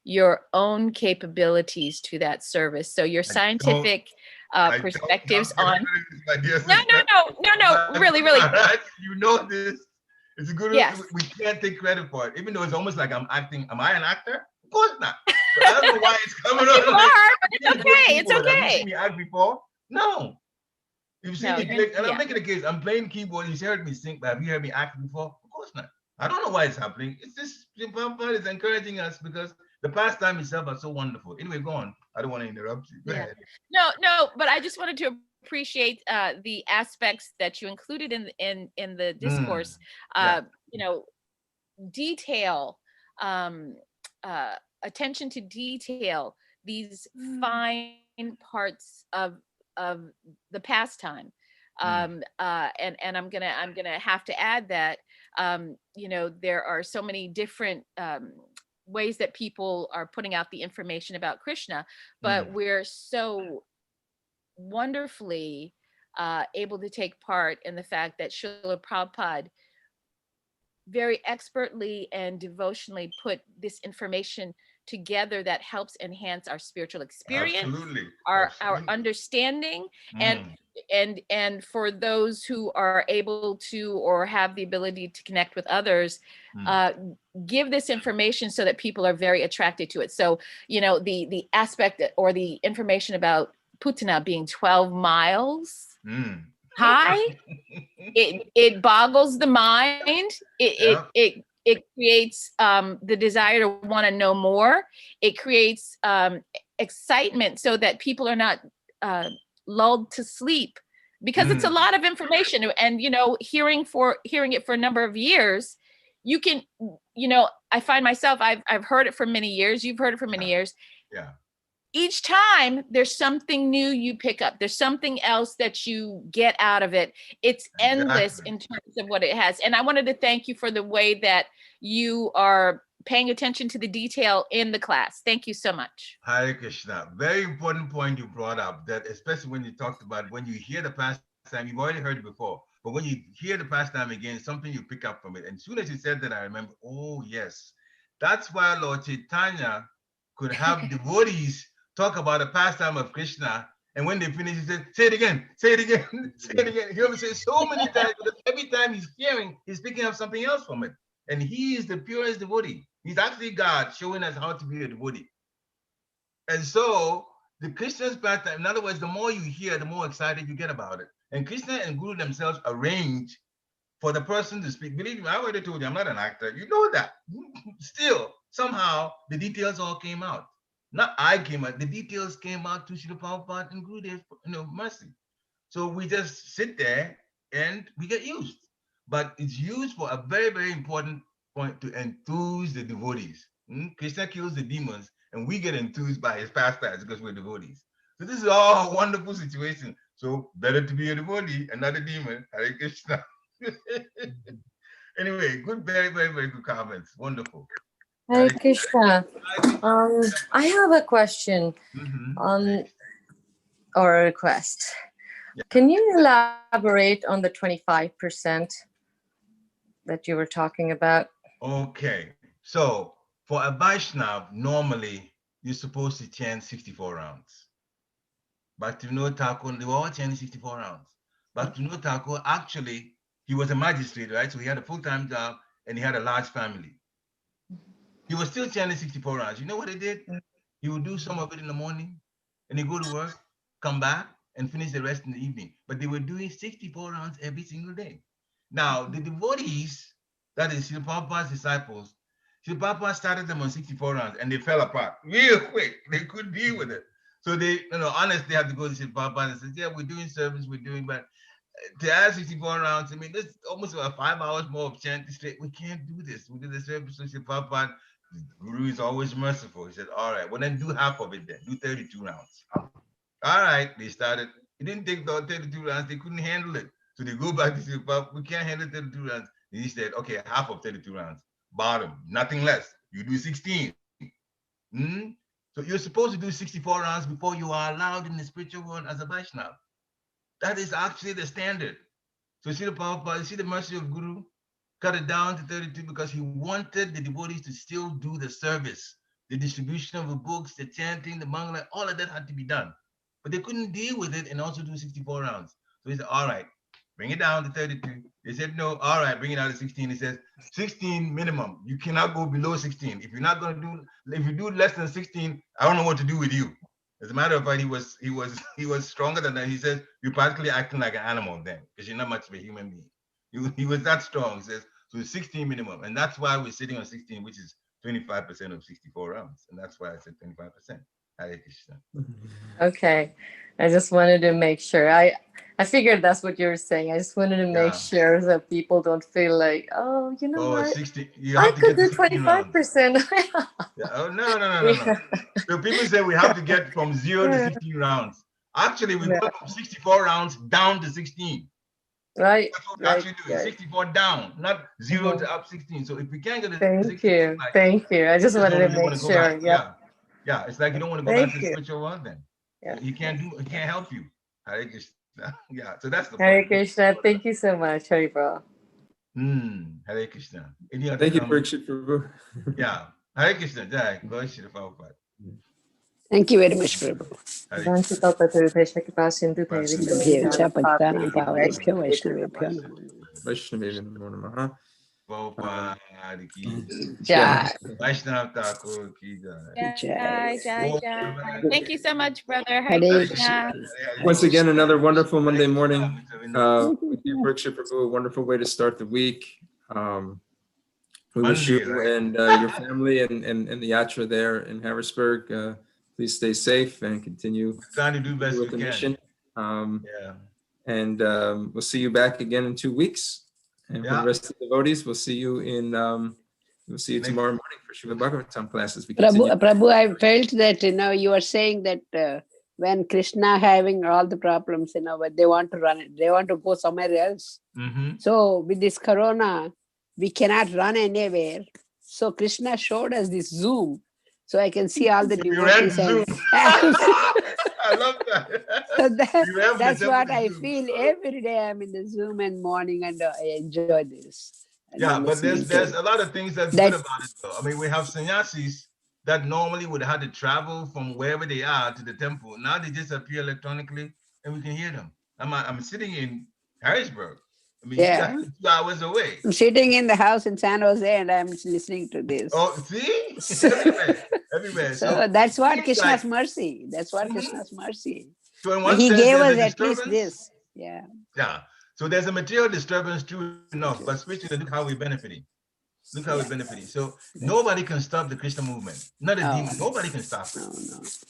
your own capabilities to that service. So your scientific perspectives on no, really. You know this. It's good. Yes. We can't take credit for it, even though it's almost like I'm acting. Am I an actor? Of course not. But I don't know why it's coming on. You are, but it's okay. It's Have you okay. seen me act before? No. You've seen me click, and I'm yeah. making a case. I'm playing keyboard. You've heard me sing, but have you heard me act before? Of course not. I don't know why it's happening. It's just Prabhupada is encouraging us because the pastime itself are so wonderful. Anyway, go on. I don't want to interrupt you. Go ahead. No, but I just wanted to appreciate the aspects that you included in the discourse. You know, detail, attention to detail, these fine parts of the pastime. And I'm gonna have to add that you know, there are so many different ways that people are putting out the information about Krishna, but we're so wonderfully able to take part in the fact that Srila Prabhupada very expertly and devotionally put this information together that helps enhance our spiritual experience, our understanding, and for those who are able to or have the ability to connect with others, give this information so that people are very attracted to it. So, you know, the aspect or the information about Putana being 12 miles high, it boggles the mind. It creates the desire to want to know more. It creates excitement so that people are not lulled to sleep, because it's a lot of information. And, you know, hearing it for a number of years, you can, you know, I find myself, I've heard it for many years. You've heard it for many years. Yeah. Each time there's something new you pick up. There's something else that you get out of it. It's endless in terms of what it has. And I wanted to thank you for the way that you are paying attention to the detail in the class. Thank you so much. Hare Krishna. Very important point you brought up, that especially when you talked about when you hear the pastime, you've already heard it before, but when you hear the pastime again, something you pick up from it. And as soon as you said that, I remember, oh yes, that's why Lord Chaitanya could have devotees talk about the pastime of Krishna, and when they finish, he said, say it again, say it again, say it again. You hear him say so many times, because every time he's hearing, he's picking up something else from it. And he is the purest devotee. He's actually God showing us how to be a devotee. And so the Krishna's pastime, in other words, the more you hear, the more excited you get about it. And Krishna and Guru themselves arrange for the person to speak. Believe me, I already told you, I'm not an actor. You know that. Still, somehow, the details all came out. Not I came out, the details came out to Srila Prabhupada and Gurudev's, you know, mercy. So we just sit there and we get used. But it's used for a very, very important point, to enthuse the devotees. Krishna kills the demons, and we get enthused by his pastimes because we're devotees. So this is all a wonderful situation. So better to be a devotee and not a demon. Hare Krishna. Anyway, good, very, very, very good comments. Wonderful. Hare Krishna. I have a question or a request. Yeah. Can you elaborate on the 25% that you were talking about? Okay. So for a Vaishnav, normally you're supposed to chant 64 rounds. Bhaktivinoda Thakur, they were all chanting 64 rounds. Bhaktivinoda Thakur, actually, he was a magistrate, right? So he had a full-time job and he had a large family. He was still chanting 64 rounds. You know what he did? He would do some of it in the morning and he'd go to work, come back and finish the rest in the evening. But they were doing 64 rounds every single day. Now, the devotees, that is Srila Prabhupada's disciples, Srila Prabhupada started them on 64 rounds and they fell apart real quick. They couldn't deal with it. So they, you know, honestly, they have to go to Srila Prabhupada and say, yeah, we're doing service, but to add 64 rounds, I mean, this is almost about 5 hours more of chanting straight. We can't do this. We do the service. So Srila Prabhupada The Guru is always merciful. He said, all right, well then do half of it then. Do 32 rounds. All right, they started. It didn't take the 32 rounds. They couldn't handle it. So they go back to say, but we can't handle 32 rounds. And he said, okay, half of 32 rounds. Bottom, nothing less. You do 16. So you're supposed to do 64 rounds before you are allowed in the spiritual world as a Vaishnava. That is actually the standard. So see the Prabhupada, see the mercy of Guru, cut it down to 32 because he wanted the devotees to still do the service, the distribution of the books, the chanting, the mangala, all of that had to be done. But they couldn't deal with it and also do 64 rounds. So he said, all right, bring it down to 32. They said, no, all right, bring it down to 16. He says, 16 minimum. You cannot go below 16. If you're not going to do, if you do less than 16, I don't know what to do with you. As a matter of fact, he was stronger than that. He says, you're practically acting like an animal then, because you're not much of a human being. He was that strong. He says, so 16 minimum. And that's why we're sitting on 16, which is 25% of 64 rounds. And that's why I said 25%. Hare Krishna. Okay. I just wanted to make sure. I figured that's what you were saying. I just wanted to make sure that people don't feel like, oh, you know what? 60. You have I to could get do to 25%. Yeah. Oh, no. So people say we have to get from 0 to 16 rounds. Actually, we go from 64 rounds down to 16. Right. That's what we actually do. 64 down, not 0 to up 16. So if we can't get to 16, Thank you. I just wanted to really make sure. Yeah. It's like you don't want to go back to the spiritual world then. Yeah. He can't help you. Hare Krishna. Yeah. So that's the Hare point. Krishna. Thank you so much, Haribol. Hare Krishna. Any other Thank you, comments? Pariksit, Prabhu. Yeah. Hare Krishna. Jai. Go ahead, Shri Prabhupada. Thank you very much, Prabhu. Vaishnavevya Namo Namaha. Prabhupada ki Jai. Vaishnava Thakur ki Jai. Jai. Thank you so much, brother. Hare Hare Krishna. Once again, another wonderful Monday morning. We give Pariksit Prabhu a wonderful way to start the week. We wish you and your family and the yatra there in Harrisburg, please stay safe and continue trying to do best with we the mission. can. And we'll see you back again in 2 weeks. And for the rest of the devotees, we'll see you tomorrow morning for Srimad Bhagavatam classes. Prabhu, I felt that you are saying that when Krishna having all the problems, but they want to run it, they want to go somewhere else. So with this corona, we cannot run anywhere. So Krishna showed us this Zoom, so I can see all the devotees. I love that. So that's what I feel every day. I'm in the Zoom and morning, and I enjoy this. Yeah, but there's a lot of things that's good about it, though. I mean, we have sannyasis that normally would have to travel from wherever they are to the temple. Now they just appear electronically, and we can hear them. I'm sitting in Harrisburg. I mean, you guys are 2 hours away. I'm sitting in the house in San Jose, and I'm listening to this. Oh, see? Everywhere. So that's what Krishna's mercy. That's what Krishna's mercy. So in one he sense, gave us a at least this. Yeah. So there's a material disturbance, true enough, but spiritually, look how we're benefiting. Look how we're benefiting. So nobody can stop the Krishna movement. Not a demon. Nobody can stop it.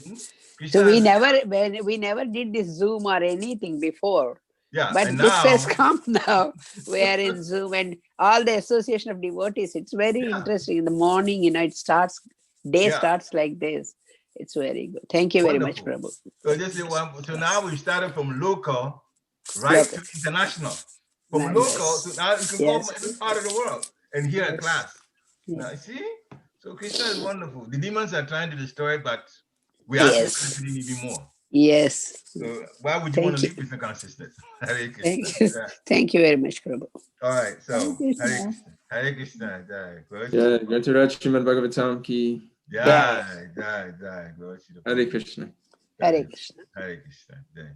No. So we never did this Zoom or anything before. Yeah, but and this now, has come now. We are in Zoom and all the association of devotees. It's very interesting. In the morning, it starts, starts like this. It's very good. Thank you very much, Prabhu. So now we started from local, right, to international. From local to now you can go from every part of the world and hear a class. Now, see? So Krishna is wonderful. The demons are trying to destroy it, but we are benefiting even more. Yes. So why would you want to leave Krishna consciousness? Thank you. Thank you very much, Prabhu. All right. So Hare Krishna. Jai. Grantaraj Srimad Bhagavatam ki. Jai. Hare Krishna. Hare Krishna. Hare Krishna. Jai.